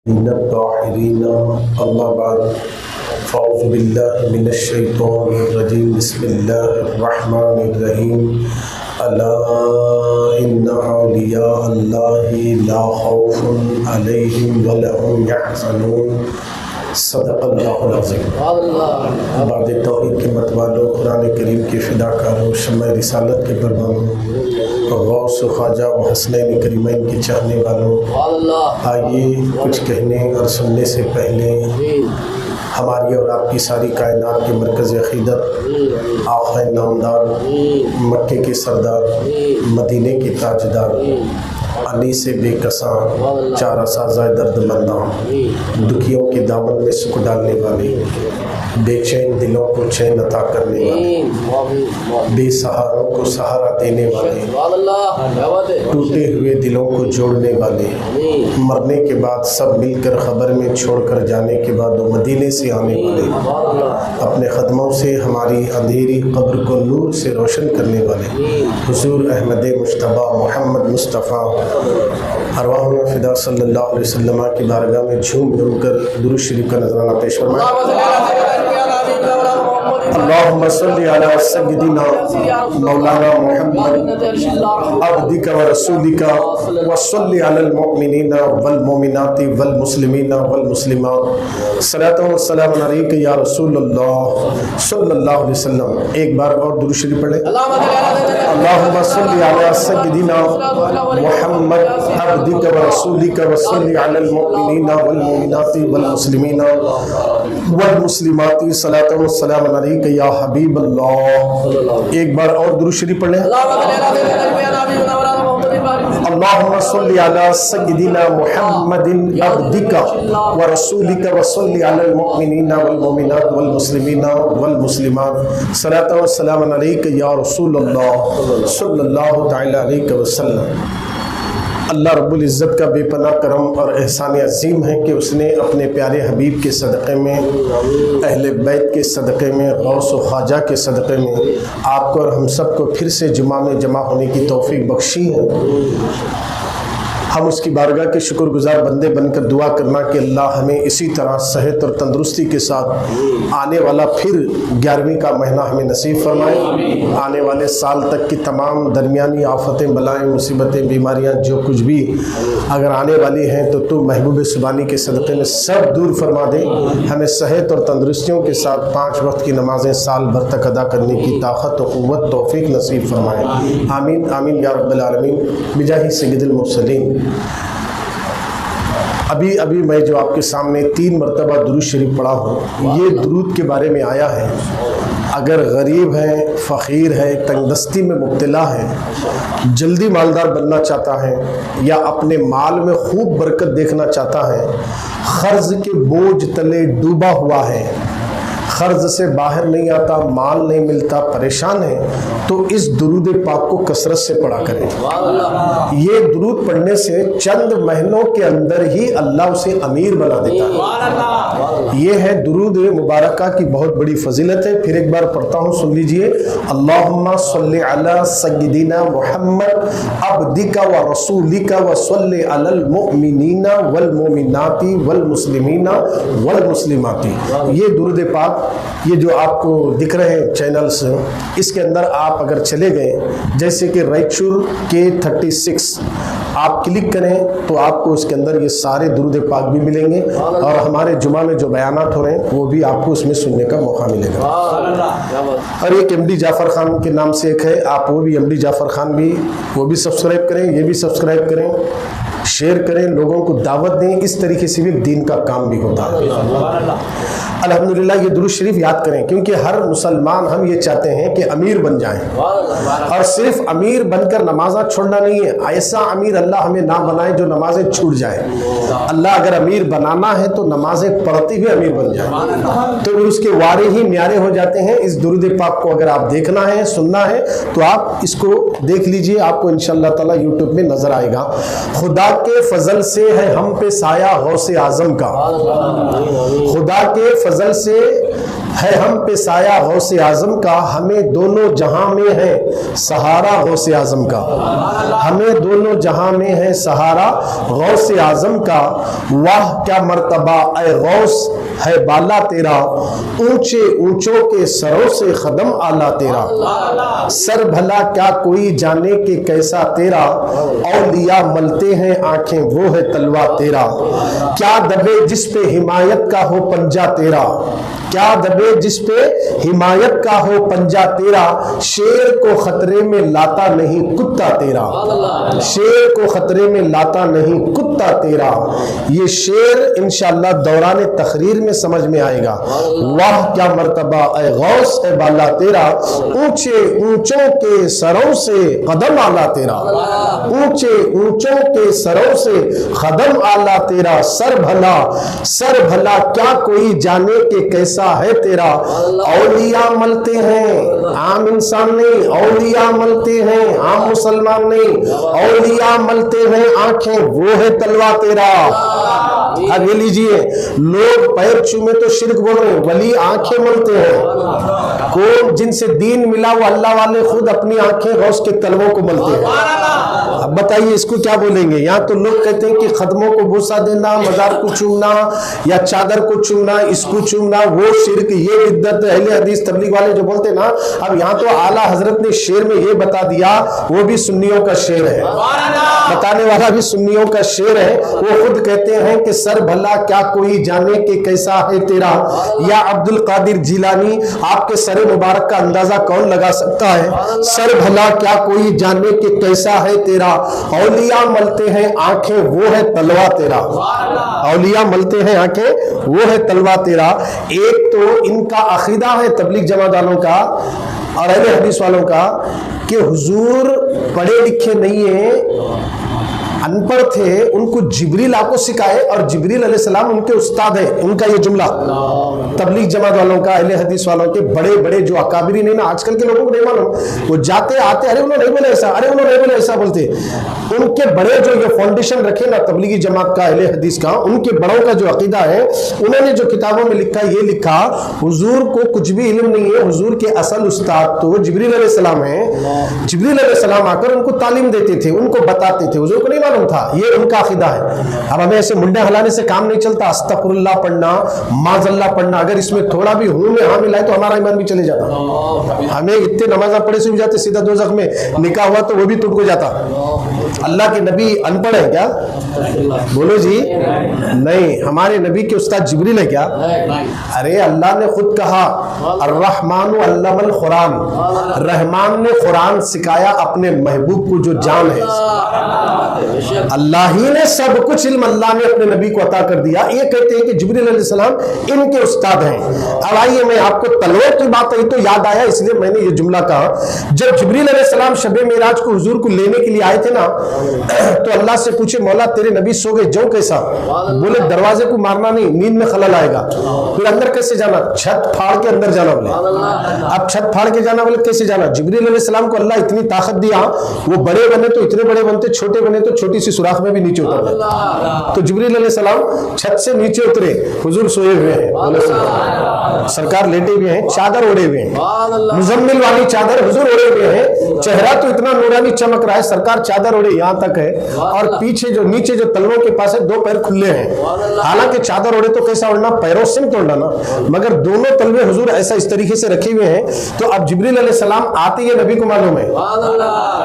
अम्मा बाद फ़ौज़ु बिल्लाहि मिनश्शैतानिर्रजीम बिस्मिल्लाहिर्रहमानिर्रहीम अला इन्ना औलिया अल्लाहि ला खौफ़ुन अलैहिम व ला हुम यहज़नून। सदक़ल्लाहुल अज़ीम। बाद तौहीद के मतवालों, कुरान करीम के फ़िदाकारों, शम्मा रिसालत के परवानों, गौस ख्वाजा व हसनैन करीमैन के चाहने वालों, आइए कुछ कहने और सुनने से पहले हमारी और आपकी सारी कायनात के मरकज़ अक़ीदत आक़ा नामदार, मक्के के सरदार, मदीने के ताजदार, अली से बेकसा, चारा साज़ा दर्दमंदा, दुखियों के दामन में सुख डालने वाले, बेचैन दिलों को चैन अता करने वाले, बेसहारों को सहारा देने वाले, टूटे हुए दिलों को जोड़ने वाले, मरने के बाद सब मिलकर खबर में छोड़कर जाने के बाद वो मदीने से आने वाले, अपने क़दमों से हमारी अंधेरी कब्र को नूर से रोशन करने वाले हुज़ूर अहमद मुश्तबा मोहम्मद मुस्तफ़ा अरवाह फ़िदा सल्लल्लाहु अलैहि वसल्लम की बारगाह में झूम झूम कर दुरूद शरीफ का नजराना पेश फरमाएं। अल्लाहुम्मा सल्लि अला सय्यिदिना मौलाना मुहम्मद अब्दिका व रसूलिका व सल्लि अलल मुमिनीना वल मुमिनाति वल मुस्लिमीना वल मुस्लिमात सलातो व सलाम अलैका या रसूलल्लाह सल्लल्लाहु अलैहि वसल्लम। एक बार और दुरूद शरीफ पढ़े। अल्लाहुम्मा सल्लि अला सय्यिदिना मुहम्मद अब्दिका व रसूलिका व सल्लि अलल मुमिनीना वल मुमिनाति वल मुस्लिमीना वल मुस्लिमाति सलातो व सलाम अलैका या हबीब अल्लाह। एक बार और दुरूद शरीफ पढ़ लें। अल्लाहुम्मा सल्लि अला सय्यिदिना मुहम्मदिन अब्दिका व रसूलिका व सल्लि अलल मुमिनीना वल मुमिनात वल मुस्लिमीना वल मुस्लिमात सलातो व सलाम अलैका या रसूलल्लाह सल्लल्लाहु तआला अलैहि वसल्लम। अल्लाह रब्बुल इज़्ज़त का बेपनाह करम और एहसान अज़ीम है कि उसने अपने प्यारे हबीब के सदक़े में, अहले बैत के सदक़े में, गौस व ख्वाजा के सदक़े में आपको और हम सब को फिर से जुमा में जमा होने की तौफ़ीक बख्शी है। हम उसकी बारगाह के शुक्रगुज़ार बंदे बनकर दुआ करना कि अल्लाह हमें इसी तरह सेहत और तंदुरुस्ती के साथ आने वाला फिर 11वीं का महीना हमें नसीब फरमाए। आने वाले साल तक की तमाम दरमियानी आफतें, बलाएँ, मुसीबतें, बीमारियां जो कुछ भी अगर आने वाली हैं तो तू महबूब सुबानी के सदक़े में सब दूर फरमा दे। हमें सेहत और तंदुरुस्तियों के साथ 5 वक्त की नमाज़ें साल भर तक अदा करने की ताकत और क़ुव्वत तौफ़ीक नसीब फरमाए। आमीन आमीन या रब्बल आलमीन बिजाही सय्यिदुल मुरसलीन। अभी अभी मैं जो आपके सामने 3 मरतबा दुरूद शरीफ पढ़ा हूँ, ये दुरूद के बारे में आया है। अगर गरीब है, फ़कीर है, तंगदस्ती में मुब्तला है, जल्दी मालदार बनना चाहता है या अपने माल में खूब बरकत देखना चाहता है, क़र्ज़ के बोझ तले डूबा हुआ है, क़र्ज़ से बाहर नहीं आता, माल नहीं मिलता, परेशान है, तो इस दुरूद पाक को कसरत से पढ़ा करें। ये दुरूद पढ़ने से चंद महीनों के अंदर ही अल्लाह उसे अमीर बना देता है। ये है दुरूद मुबारका की बहुत बड़ी फजीलत है। फिर एक बार पढ़ता हूँ, सुन लीजिए। अल्लाहुम्मा सल्लि अला सय्यिदिना मुहम्मद अब्दिका व रसूलिका व सल्लि अलल मुमिनीना वल मुमिनाति वल मुस्लिमीना वल मुस्लिमाति। ये दुरूद पाक, ये जो आपको दिख रहे हैं चैनल्स, इसके अंदर आप अगर चले गए, जैसे कि रायचूर के 36 आप क्लिक करें तो आपको उसके अंदर ये सारे दुरूद पाक भी मिलेंगे और हमारे जुमा में जो बयानात हो रहे हैं वो भी आपको उसमें सुनने का मौका मिलेगा। और एक MD जाफ़र खान के नाम से एक है, आप वो भी MD जाफ़र खान भी वो भी सब्सक्राइब करें, ये भी सब्सक्राइब करें, शेयर करें, लोगों को दावत दें। इस तरीके से भी दीन का काम भी होता है। अल्हम्दुलिल्लाह ये दुरूद शरीफ याद करें, क्योंकि हर मुसलमान हम ये चाहते हैं कि अमीर बन जाएं, और सिर्फ अमीर बनकर नमाज़ा छोड़ना नहीं है। ऐसा अमीर अल्लाह हमें ना बनाए जो नमाजें छूट जाए। अल्लाह अगर अमीर बनाना है तो नमाजें पढ़ते हुए अमीर बन जाए, तो उसके वारे ही न्यारे हो जाते हैं। इस दुरूद पाक को अगर आप देखना है, सुनना है, तो आप इसको देख लीजिए, आपको इंशाअल्लाह ताला यूट्यूब में नजर आएगा। खुदा के फजल से है हम पे साया गौसे आजम का, खुदा के फजल से है हम पे साया गौसे आजम का, हमें दोनों जहां में है सहारा गौसे आजम का, हमें दोनों जहां में है सहारा गौसे आजम का। वाह क्या मर्तबा ए गौस है बाला तेरा, ऊंचे ऊंचों के सरों से कदम आला तेरा, सर भला क्या कोई जाने के कैसा तेरा, औलिया मलते हैं आंखें वो है तलवा तेरा, क्या दबे जिस पे हिमायत का हो पंजा तेरा, क्या दबे जिस पे हिमायत का हो पंजा तेरा, शेर को खतरे में लाता नहीं कुत्ता तेरा, शेर को खतरे में लाता नहीं कुत्ता तेरा। ये शेर इंशाअल्लाह दौरान तकरीर में समझ में आएगा। वाह क्या मर्तबा ए गौस ए बाला तेरा, ऊंचे ऊंचों के सरों से कदम आला तेरा, ऊंचे ऊंचों के सरों से कदम आला तेरा, सर भला क्या कोई जाने के कैसा है तेरा, औलिया मलते हैं आम इंसान नहीं, औलिया मलते हैं आम मुसलमान नहीं, औलिया मलते हैं आंखें वो है तलवा तेरा। अब ये लीजिए, लोग पैर चूमे तो शिरक बोल रहे हैं, वली आंखें मलते हैं। कौन जिनसे दीन मिला वो अल्लाह वाले खुद अपनी आंखें गौस के तलवों को मलते हैं। अब बताइए इसको क्या बोलेंगे। यहाँ तो लोग कहते हैं कि खदमों को बोसा देना, मजार को चूमना या चादर को चूमना, इसको चूमना वो शिरक, ये बिद्दत। अहले हदीस तबलीग वाले जो बोलते हैं ना, अब यहाँ तो आला हजरत ने शेर में ये बता दिया, वो भी सुन्नियों का शेर है, बताने वाला भी सुन्नियों का शेर है। वो खुद कहते हैं कि सर भला क्या कोई जाने के कैसा है तेरा, या अब्दुल कादिर जिलानी, आपके सर मुबारक का अंदाजा कौन लगा सकता है। सर भला क्या कोई जाने के कैसा है तेरा, औलिया मलते हैं आंखें वो है तलवा तेरा, औलिया मलते हैं आंखें वो है तलवा तेरा। एक तो इनका अकीदा है तबलीग जमात वालों का और अहले हदीस वालों का कि हुजूर पढ़े लिखे नहीं है, अनपढ़ थे, उनको जिब्रील आपको सिखाए और जिब्रील अलैहिस्सलाम उनके उस्ताद है। उनका ये जुमला तबलीग जमात वालों का, अहले हदीस वालों के बड़े बड़े जो अकाबिरीन है ना, आजकल के लोगों को नहीं मालूम, वो जाते आते अरे उन्होंने नहीं बोला ऐसा, अरे उन्होंने नहीं बोला ऐसा बोलते। उनके बड़े जो ये फाउंडेशन रखे ना तबलीगी जमात का, अहले हदीस का, उनके बड़ों का जो अकीदा है, उन्होंने जो किताबों में लिखा, ये लिखा हुजूर को कुछ भी इल्म नहीं है, हुजूर के असल उस्ताद तो जिब्रील अलैहिस्सलाम है। जिब्रील अलैहिस्सलाम आकर उनको तालीम देते थे, उनको बताते थे, हुजूर को नहीं मालूम था। ये उनका अकीदा है। अब हमें ऐसे मुंडे हलाने से काम नहीं चलता। अस्तगफिरुल्लाह पढ़ना, माज़ल्लाह पढ़ना, अगर इसमें थोड़ा भी हूं में हाँ मिलाए तो हमारा ईमान भी चले जाता। हमें इतने नमाज़ पढ़े से भी जाते सीधा दोज़ख में, निकाह हुआ तो वो भी टूट को जाता। अल्लाह के नबी अनपढ़ है क्या? बोलो जी नहीं। हमारे नबी के उस्ताद जिब्रील है क्या? अरे अल्लाह ने खुद कहा अर्रहमान अल्लमल कुरान, रहमान ने कुरान सिखाया अपने महबूब को जो जान है। अल्लाह ही ने सब कुछ इल्म अल्लाह ने अपने नबी को अता कर दिया। ये कहते हैं कि जिब्रील अलैहिस्सलाम इनके उस्ताद हैं। अब आइए, मैं आपको तलवे की बात आई तो याद आया, इसलिए मैंने ये जुमला कहा। जब जिब्रील अलैहिस्सलाम शबे मेराज को हुजूर को लेने के लिए आए थे ना, तो अल्लाह से पूछे मौला तेरे नबी सो गए, जो कैसा? बोले दरवाजे को मारना नहीं, नींद में खलल आएगा। फिर अंदर कैसे जाना? छत फाड़ के अंदर जाना। बोले अब छत फाड़ के जाना, बोले कैसे जाना? जिब्रील अलैहिस्सलाम को अल्लाह इतनी ताकत दिया, वो बड़े बने तो इतने बड़े बनते, छोटे बने तो छोटी सी सुराख में भी नीचे उतर गए। तो जिब्रील अलैहिस्सलाम छत से नीचे उतरे, हुजूर सोए हुए हैं, सरकार लेटे हुए हैं, चादर ओढ़े हुए हैं, मुजम्मिल वाली चादर हुजूर ओढ़े हुए हैं। चेहरा तो इतना नूरानी चमक रहा है, सरकार चादर ओढ़े यहाँ तक है, और पीछे जो नीचे जो तलवों के पास है, दो पैर खुले हैं। हालांकि चादर ओढ़े तो कैसा ओढ़ना? पैरों से तो ओढ़ना ना, मगर दोनों तलवे हुजूर ऐसा इस तरीके से रखे हुए हैं। तो अब जिब्रील अलैहिस्सलाम आते ही नबी को मालूम है,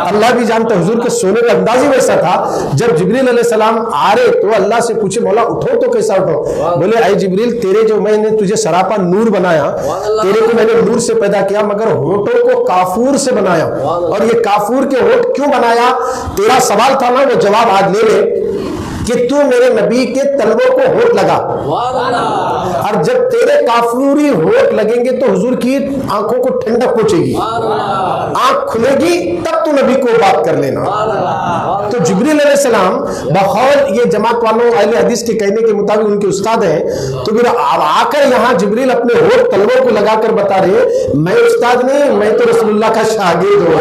अल्लाह भी जानता, हुजूर के सोने का अंदाज ही वैसा था। जब जिब्रील अलैहिस्सलाम आ रहे तो अल्लाह से पूछे मौला उठो तो कैसा उठो? बोले ऐ जिब्रील तेरे जो मैंने तुझे सरापा नूर बनाया, तेरे को मैंने नूर से पैदा किया, मगर होठों को काफूर से बनाया। और ये काफूर के होठ क्यों बनाया? तेरा सवाल था ना, वो जवाब आज ले ले कि तू मेरे नबी के तलवों को होठ लगा, और जब तेरे काफूरी होठ लगेंगे तो हुजूर की आंखों को ठंडक पहुंचेगी, आंख खुलेगी तब तू नबी को बात कर लेना। तो जिब्रील अलैहिस्सलाम बखौल ये जमात वालों अहले हदीस के कहने के मुताबिक उनके उस्ताद हैं, तो फिर आकर यहाँ जिब्रील अपने होठ तलवों को लगाकर बता रहे मैं उस्ताद नहीं, मैं तो रसूलुल्लाह का शागिर्द हूँ,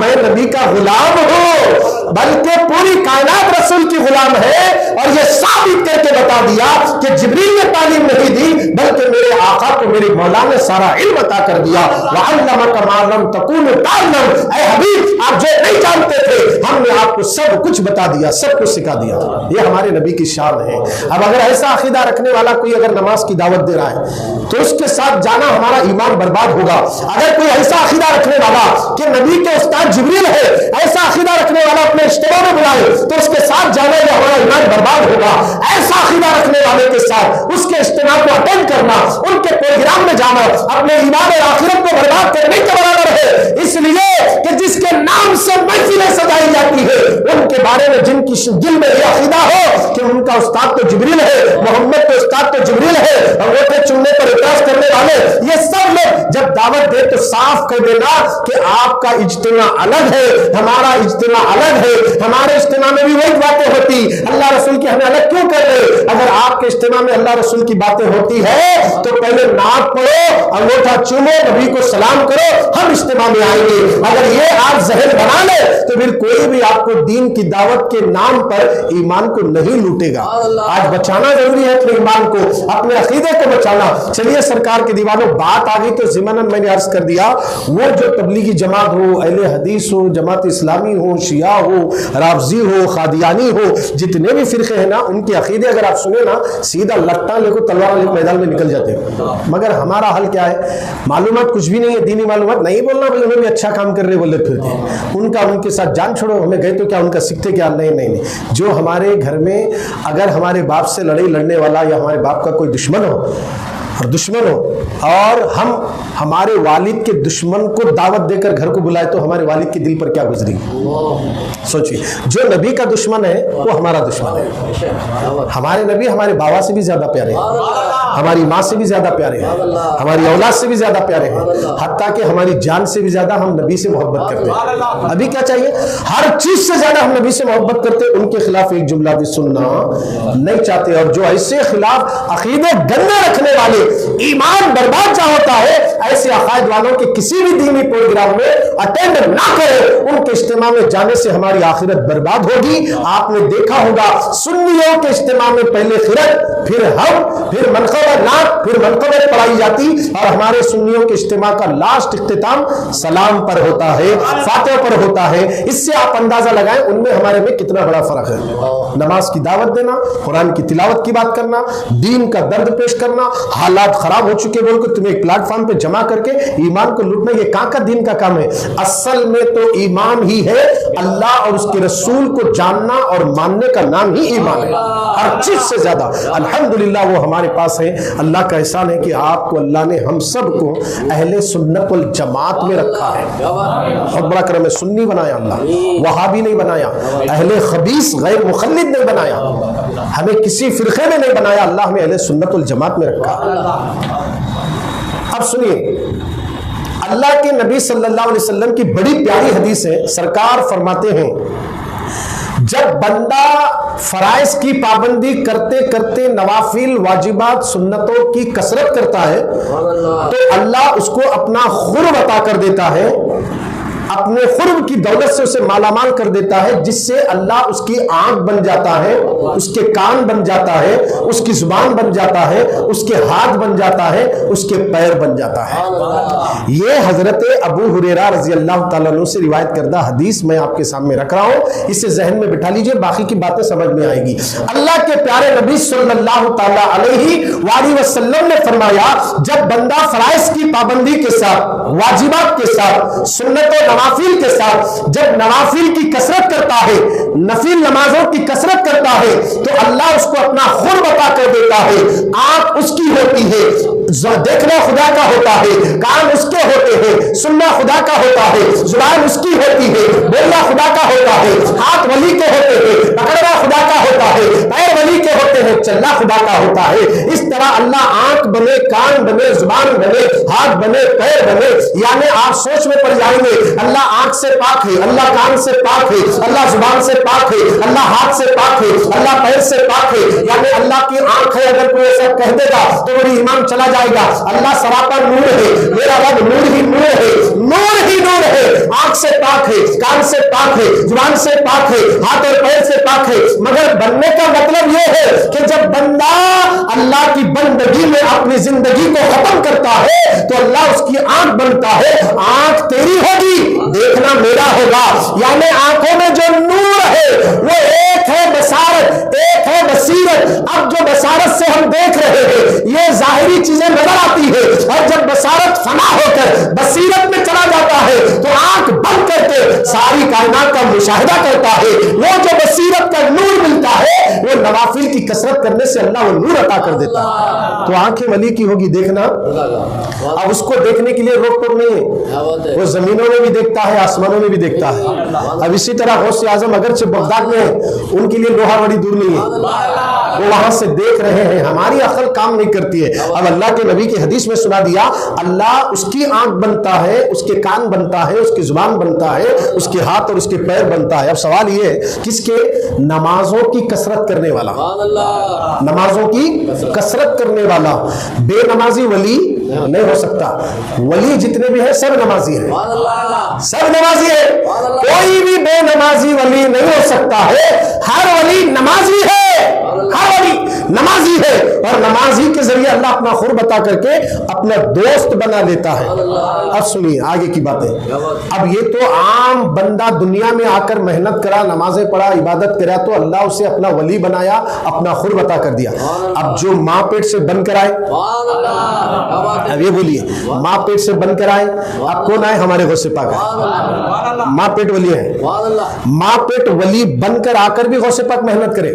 मैं नबी का गुलाम हूँ, बल्कि पूरी कायनात रसूल की गुलाम है। और ये साबित करके बता दिया कि जिब्रील ने तालीम नहीं दी, बल्कि मेरे आका को मेरे मौला ने सारा इल्म अता कर दिया। वअल्लमका मा लम तकुन तालम, ऐ हबीब आप जो नहीं जानते थे हमने आपको सब कुछ बता दिया, सब कुछ सिखा दिया। ये हमारे नबी की शान है। अब अगर ऐसा अकीदा रखने वाला कोई अगर नमाज की दावत दे रहा है तो उसके साथ जाना हमारा ईमान बर्बाद होगा। अगर कोई ऐसा अकीदा रखने वाला कि नबी के उस्ताद जिब्रील है, ऐसा अकीदा रखने वाला अपने इज्तिमा में बुलाए तो उसके साथ जाना ये हमारा ईमान बर्बाद होगा। ऐसा अकीदा रखने वाले के साथ उसके इज्तिमा को अटेंड करना, उनके प्रोग्राम में जाना अपने ईमान और आखिरत को बर्बाद करने के बराबर है। इसलिए कि जिसके नाम से महफिलें सजाई जाती है उनके बारे में जिनकी दिल में यह अकीदा हो कि उनका उस्ताद तो जिब्रील है, मोहम्मद के उस्ताद तो जिब्रील है, अंगूठे चुनने पर इतराज करने वाले ये सब लोग जब दावत दे तो साफ कर देना कि आपका इज्तिमा अलग है, हमारा इज्तिमा अलग है। हमारे इज्तिमा में भी वही बातें होती, अल्लाह रसूल की हमें अलग क्यों कर रहे? अगर आपके इज्तिमा में अल्लाह रसूल की बातें होती है तो पहले नाक पढ़ो, अंगूठा चूमो, नबी को सलाम करो, हम इज्तिमा में आएंगे। अगर ये आप जहन बना ले तो फिर कोई भी आपको दीन की दावत के नाम पर ईमान को नहीं लूटेगा। आज बचाना जरूरी है अपने ईमान को, अपने अकीदे को बचाना। चलिए सरकार के दीवानों बात आ गई तो ज़िमनन मैंने अर्ज कर दिया, वो जो तबलीगी जमात हो, अहले हदीस हो, जमात इस्लामी हो, शिया हो, राफजी हो, खादियानी हो, जितने भी फिरके हैं ना उनके अकीदे अगर आप सुने ना सीधा लट्टा लेकर तलवार लेकर मैदान में निकल जाते हैं। मगर हमारा हल क्या है? मालूमात कुछ भी नहीं है, दीनी मालूमात नहीं बोलना भाई उन्हें भी अच्छा काम कर रहे बोले फिरते उनका उनके साथ जान छोड़ो, हमें गए तो क्या उनका सीखते क्या? नहीं नहीं नहीं। जो हमारे घर में अगर हमारे बाप से लड़ाई लड़ने वाला या हमारे बाप का कोई दुश्मन हो और हम हमारे वालिद के दुश्मन को दावत देकर घर को बुलाए तो हमारे वालिद के दिल पर क्या गुजरी? सोचिए, जो नबी का दुश्मन है वो हमारा दुश्मन है। हमारे नबी हमारे बाबा से भी ज्यादा प्यारे हैं, हमारी माँ से भी ज्यादा प्यारे हैं, हमारी औलाद से भी ज्यादा प्यारे हैं, हत्ता कि हमारी जान से भी ज्यादा हम नबी से मोहब्बत करते हैं। अभी क्या चाहिए? हर चीज से ज्यादा हम नबी से मोहब्बत करते, उनके खिलाफ एक जुमला भी सुनना नहीं चाहते। और जो ऐसे खिलाफ अकीदे गंदे रखने वाले, ईमान बर्बाद जा होता है, ऐसे अकायद वालों के किसी भी दीनी प्रोग्राम में अटेंड ना करें। उनके इज्तिमा में जाने से हमारी आखिरत बर्बाद होगी। आपने देखा होगा सुन्नियों के इज्तिमा में पहले खिरत, फिर हम, फिर मनक़बत नात, फिर मनक़बत पढ़ाई जाती और हमारे सुन्नियों के इज्तिमा का लास्ट इख्तिताम सलाम पर होता है, फातिहा पर होता है। इससे आप अंदाजा लगाएं उनमें हमारे में कितना बड़ा फर्क है। नमाज की दावत देना, कुरान की तिलावत की बात करना, दीन का दर्द पेश करना, हालात खराब हो चुके बोलकर तुम्हें एक प्लेटफॉर्म पे जमा करके ईमान को लूटना, ये कहां का दीन का काम है? असल में तो ईमान ही है, अल्लाह और उसके रसूल को जानना और मानने का नाम ही ईमान है। हर चीज से ज्यादा अल्हम्दुलिल्लाह वो हमारे पास है। अल्लाह का एहसान है कि आपको अल्लाह ने हम सबको अहले सुन्नत वल जमात में रखा है। बहुत बड़ा करम है, सुन्नी बनाया अल्लाह, वहाबी नहीं बनाया, अहले खबीस गैर मुखल्लिद नहीं बनाया, हमें किसी फिरके में नहीं बनाया, अल्लाह हमें अहले सुन्नत वल जमात में रखा। अब सुनिए, अल्लाह के नबी सल्लल्लाहु अलैहि वसल्लम की बड़ी प्यारी हदीस है। सरकार फरमाते हैं जब बंदा फराइज की पाबंदी करते करते नवाफिल वाजिबात सुन्नतों की कसरत करता है तो अल्लाह उसको अपना खुर्ब अता कर देता है, अपने खुर्ब की दौलत से उसे मालामाल कर देता है, जिससे अल्लाह उसकी आंख बन जाता है, उसके कान बन जाता है, उसकी जुबान बन जाता है, उसके हाथ बन जाता है, उसके पैर बन जाता है। ये हजरत अबू हुरैरा रजी अल्लाह तआला अन्हु से रिवायत करदा हदीस मैं आपके सामने रख रहा हूं, इसे जहन में बिठा लीजिए, बाकी की बातें समझ में आएगी। अल्लाह के प्यारे नबी सल्लल्लाहु तआला अलैहि वसल्लम ने फरमाया जब बंदा फराइज की पाबंदी के साथ, वाजिबात के साथ, सुन्नत नवाफिल के साथ जब नवाफिल की कसरत करता है, नफिल नमाजों की कसरत करता है तो अल्लाह उसको अपना खुर्ब अता कर देता है। आंख उसकी होती है, देखना खुदा का होता है, कान उसके होते हैं, सुनना खुदा का होता है, जुबान उसकी होती है, बोलना खुदा का होता है, हाथ वली के होते हैं, पकड़ना खुदा का होता है, पैर वली के होते हैं, चलना खुदा का होता है। इस तरह अल्लाह आंख बने, कान बने, जुबान बने, हाथ बने, पैर बने, यानी आप सोच में पड़ जाएंगे अल्लाह आंख से पाक है, अल्लाह कान से पाक है, अल्लाह जुबान से पाक है, अल्लाह हाथ से पाक है, अल्लाह पैर से पाक है, यानी अल्लाह की आंख है। अगर कोई ऐसा कह देगा तो मेरी ईमान चला जाएगा। अल्लाह सरापा नूर है, मेरा रब नूर ही नूर है, नूर ही नूर है। आंख से पाक है, कान से पाक है, जुबान से पाक है, हाथ और पैर से पाक है। मगर बनने का मतलब यह है कि जब बंदा अल्लाह की बंदगी में अपनी जिंदगी को खत्म करता है तो अल्लाह उसकी आंख बनता है। आंख तेरी होगी, देखना मेरा होगा। यानी आंखों में जो नूर है वो एक है बसारत, एक है बसीरत। अब जो बसारत से हम देख रहे हैं ये जाहिरी चीजें नजर आती है, और जब बसारत फना होकर बसीरत में चला जाता है तो आंख बंद करके सारी कायनात का मुशाहिदा करता है। वो जो बसीरत का नूर मिलता है वो नवाफिल की कसरत करने से अल्लाह वो नूर अता कर देता है। तो आंखें वली की होगी, देखना। अब उसको देखने के लिए रोक टोक नहीं है, वो जमीनों में भी देखता है, आसमानों में भी देखता है। अब इसी तरह गौसे आजम अगरचे बगदाद में है, उनके लिए लोहा बड़ी दूर नहीं है, वो वहां से देख रहे हैं। हमारी अकल काम नहीं करती है। अब अल्लाह के नबी की हदीस में सुना दिया, अल्लाह उसकी आंख बनता है, उसके कान बनता है, उसकी जुबान बनता है, उसके हाथ और उसके पैर बनता है। अब सवाल ये है किसके? नमाजों की कसरत करने वाला, नमाजों की कसरत करने वाला। बेनमाजी वली नहीं हो सकता। वली जितने भी है सब नमाजी है, सब नमाजी है। कोई भी बेनमाजी वली नहीं हो सकता है। हर वली नमाजी है, हर वली नमाजी है, और नमाजी के जरिए अल्लाह अपना खुर बता करके अपना दोस्त बना लेता है। अब सुनिए आगे की बातें। अब ये तो आम बंदा दुनिया में आकर मेहनत करा, नमाजें पढ़ा, इबादत करा, तो अल्लाह उसे अपना वली बनाया, अपना खुर बता कर दिया। अब जो माँ पेट से बन कर आए, अब ये बोलिए, माँ पेट से बन कर आए, अब कौन आए? हमारे गौसे पाक आए, माँ पेट वली है। माँ पेट वली बनकर आकर भी गौसे पाक मेहनत करे,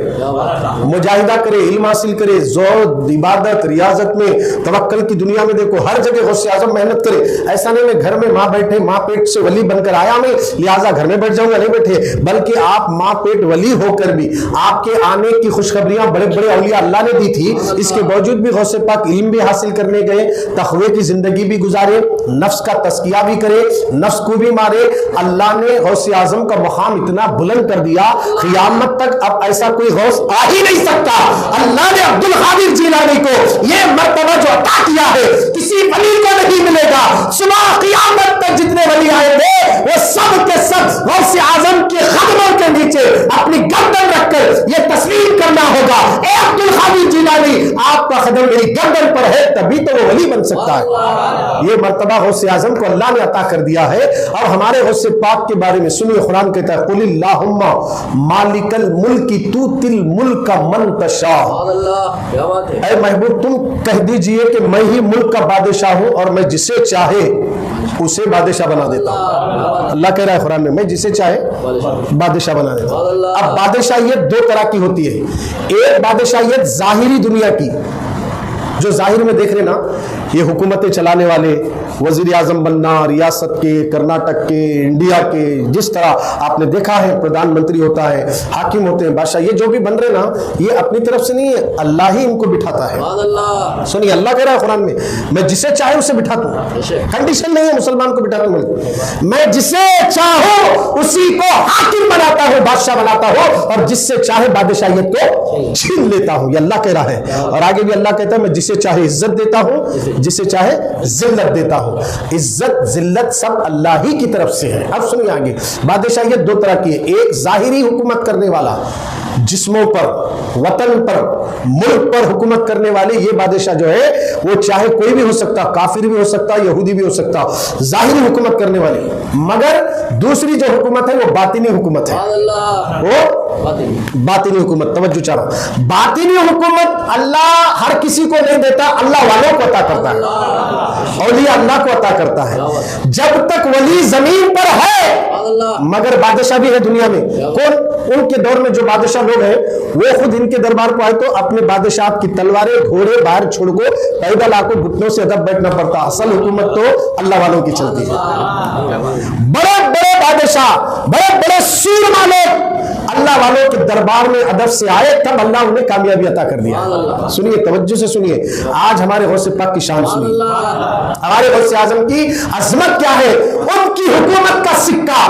मुजाहिदा करे, इल्म हासिल करे, जोर इबादत रियाजत में, तवक्कल की दुनिया में देखो हर जगह गौसे आजम मेहनत करे। ऐसा नहीं मैं घर में माँ बैठे, माँ पेट से वली बनकर आया मैं लिहाजा घर में बैठ जाऊंगा, नहीं बैठे। बल्कि आप माँ पेट वली होकर भी आपके आने की खुशखबरियां बड़े बड़े औलिया अल्लाह ने दी थी, इसके बावजूद भी गौसे पाक इल्म भी हासिल करने गए, तकवे की जिंदगी भी गुजारे, नफ्स का तस्किया भी करे, नफ्स को भी मारे। अल्लाह ने गौसे आजम का मकाम इतना बुलंद कर दिया, क़यामत तक अब ऐसा कोई गौस आ ही नहीं सकता। अल्लाह ने अब्दुल कादिर जिलानी को यह मर्तबा जो अता किया है किसी वली को नहीं मिलेगा। सुबह क़यामत तक जितने वली आएंगे वो सब के सब गौसे आजम के कदमों के नीचे अपनी गर्दन रखकर यह तस्लीम करना होगा, ए अब्दुल कादिर जिलानी आपका कदम मेरी गर्दन पर है, तभी तो वो वली बन सकता है। ये मर्तबा गौसे आजम को अल्लाह ने अता कर दिया है। और हमारे गौसे पाक के बारे में सुनिए, कुरान कहता है कुलिल्लाहुम्मा मालिकल मुल्की तूतिल मुल्क मन तशा। ऐ महबूब तुम कह दीजिए कि मैं ही मुल्क का बादशाह हूं और मैं जिसे चाहे उसे बादशाह बना देता हूं। अल्लाह कह रहा है कुरान में मैं जिसे चाहे बादशाह बना देता हूं। अब बादशाहियत दो तरह की होती है। एक बादशाहियत जाहिरी दुनिया की, जो जाहिर में देख रहे ना, ये हुकूमतें चलाने वाले, वजीर आजम बनना, रियासत के, कर्नाटक के, इंडिया के, जिस तरह आपने देखा है प्रधानमंत्री होता है, हाकिम होते हैं, बादशाह, ये जो भी बन रहे ना, ये अपनी तरफ से नहीं है, अल्लाह ही इनको बिठाता है। सुनिए अल्लाह कह रहा है कुरान में मैं जिसे चाहे उसे बिठाता हूं। कंडीशन नहीं है मुसलमान को बिठाने में, मैं जिसे चाहूं उसी को हाकिम बनाता हूं, बादशाह बनाता हूं, और जिससे चाहे बादशाहियत को छीन लेता हूं। ये अल्लाह कह रहा है। और आगे भी अल्लाह कहता है मैं जिसे चाहे इज्जत देता हूं, जिसे चाहे जिल्लत देता हूं। इज्जत जिल्लत सब अल्लाह ही की तरफ से है। अब सुनिए आगे, बादशाहियत दो तरह की है। एक जाहिरी हुकूमत करने वाला, जिस्मों पर, वतन पर, मुल्क पर हुकूमत करने वाले, ये बादशाह जो है वो चाहे कोई भी हो सकता, काफिर भी हो सकता, यहूदी भी हो सकता, जाहिरी हुकूमत करने वाले। मगर दूसरी जो हुकूमत है वो बातिनी हुकूमत है, वो बातिनी हुकूमत। तवज्जो चाह रहा हूं, बातिनी हुकूमत अल्लाह हर किसी को नहीं देता, अल्लाह वालों को अता करता है, औलिया अल्लाह को अता करता है। जब तक वली जमीन पर है, मगर बादशाह भी है दुनिया में। कौन? उनके दौर में जो बादशाह लोग हैं वो खुद इनके दरबार को आए तो अपने बादशाह की तलवारें घोड़े बाहर छोड़ को पैदल आकर घुटनों से अदब बैठना पड़ता। असल हुकूमत तो अल्लाह वालों की चलती है। बड़े बड़े बादशाह, बड़े बड़े सूरमा लोग अल्लाह वालों के दरबार में अदब से आए, तब अल्लाह उन्हें कामयाबी अता कर दिया। सुनिए, तवज्जो से सुनिए, आज हमारे गौसे पाक की शान सुनिए, हमारे गौसे आजम की अजमत क्या है, उनकी हुकूमत का सिक्का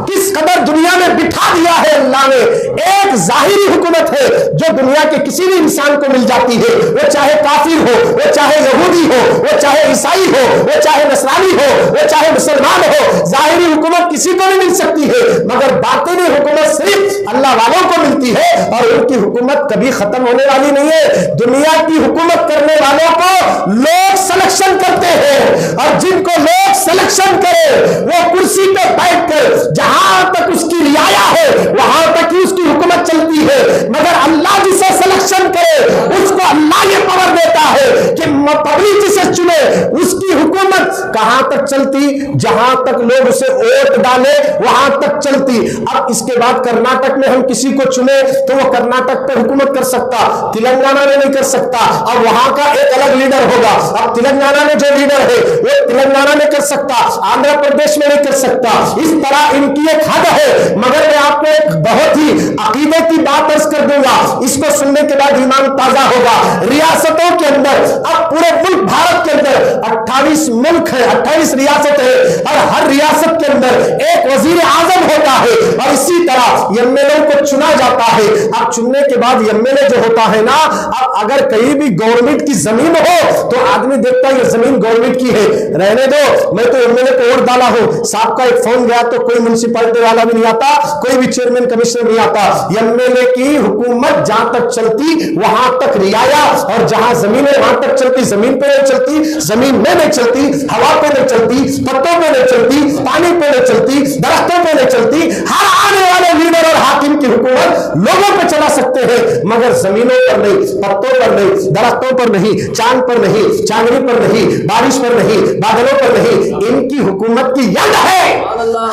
किस कदर दुनिया में बिठा दिया है अल्लाह ने। एक जाहिरी हुकूमत है जो दुनिया के किसी भी इंसान को मिल जाती है, वो चाहे काफिर हो, वो चाहे यहूदी हो, वो चाहे ईसाई हो, वो चाहे नसरानी हो, वो चाहे मुसलमान हो। जाहिरी हुकूमत किसी को नहीं मिल सकती है, मगर बातिनी हुकूमत सिर्फ अल्लाह वालों को मिलती है, और उनकी हुकूमत कभी खत्म होने वाली नहीं है। दुनिया की हुकूमत करने वालों को लोग सिलेक्शन करते हैं, और जिनको लोग सिलेक्शन करे वो कुर्सी पे बैठकर जहां तक उसकी रियाया है वहां तक ही उसकी हुकूमत चलती है। मगर अल्लाह जिसे सिलेक्शन करे उसको अल्लाह ये पावर देता है कि पब्लिक जिसे चुने उसकी हुकूमत कहां तक चलती, जहां तक लोग उसे वोट डाले वहां तक चलती। अब इसके बाद कर्नाटक में हम किसी को चुने तो वो कर्नाटक पर हुकूमत कर सकता, तेलंगाना में नहीं कर सकता। अब वहां का एक अलग लीडर होगा, अब तेलंगाना में जो लीडर है वो तेलंगाना में कर सकता, आंध्र प्रदेश में नहीं कर सकता। इस तरह इनकी एक हद है। मगर मैं आपको एक बहुत ही अकीदे की बात अर्ज कर दूंगा, इसको सुनने के बाद ईमान ताजा होगा। रियासतों के अंदर, अब पूरे मुल्क भारत के अंदर 28 मुल्क है, 28 रियासत है, और हर रियासत के अंदर एक वजीर आजम होता है, और इसी तरह एमएलए को चुना जाता है। अब चुनने के बाद एमएलए जो होता है ना, अब अगर कहीं भी गवर्नमेंट की जमीन हो तो आदमी देखता है ये जमीन गवर्नमेंट की है, रहने दो, मैं तो एमएलए को वोट डाला हूं। साहब का एक फोन गया तो कोई म्युनिसिपैलिटी वाला भी नहीं आता, कोई भी चेयरमैन कमिश्नर नहीं आता। एमएलए की हुकूमत जहां तक चलती वहां तक रियाया, और जहां जमीन है वहां तक चलती। जमीन पे नहीं चलती, जमीन में नहीं चलती, हवा पे नहीं चलती, पत्तों पे नहीं चलती, पानी पे नहीं चलती, दरख्तों पे नहीं चलती। हर आने वाले लीडर और हाकिम की हुकूमत लोगों पे चला सकते हैं, मगर जमीनों पर नहीं, पत्तों पर नहीं, दरख्तों पर नहीं, चांद पर नहीं, चांदनी पर नहीं, बारिश पर नहीं, बादलों पर नहीं। इनकी हुकूमत की यद है,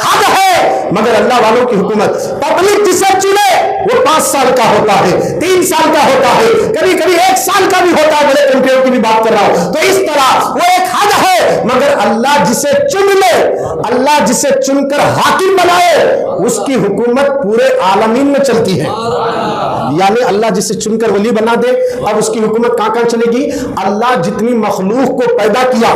हद है। मगर अल्लाह वालों की हुकूमत, पब्लिक जिसे चुने वो 5 साल का होता है, 3 साल का होता है, कभी कभी 1 साल का भी होता है। बड़े कंट्रियों की भी बात कर रहा हूं। तो इस तरह वो एक हद है। मगर अल्लाह जिसे चुन ले, अल्लाह जिसे चुनकर हाकिम बनाए, उसकी हुकूमत पूरे आलमीन में चलती है। यानी अल्लाह जिसे चुनकर वली बना दे, अब उसकी हुकूमत कहां कहां चलेगी। अल्लाह जितनी मखलूक को पैदा किया,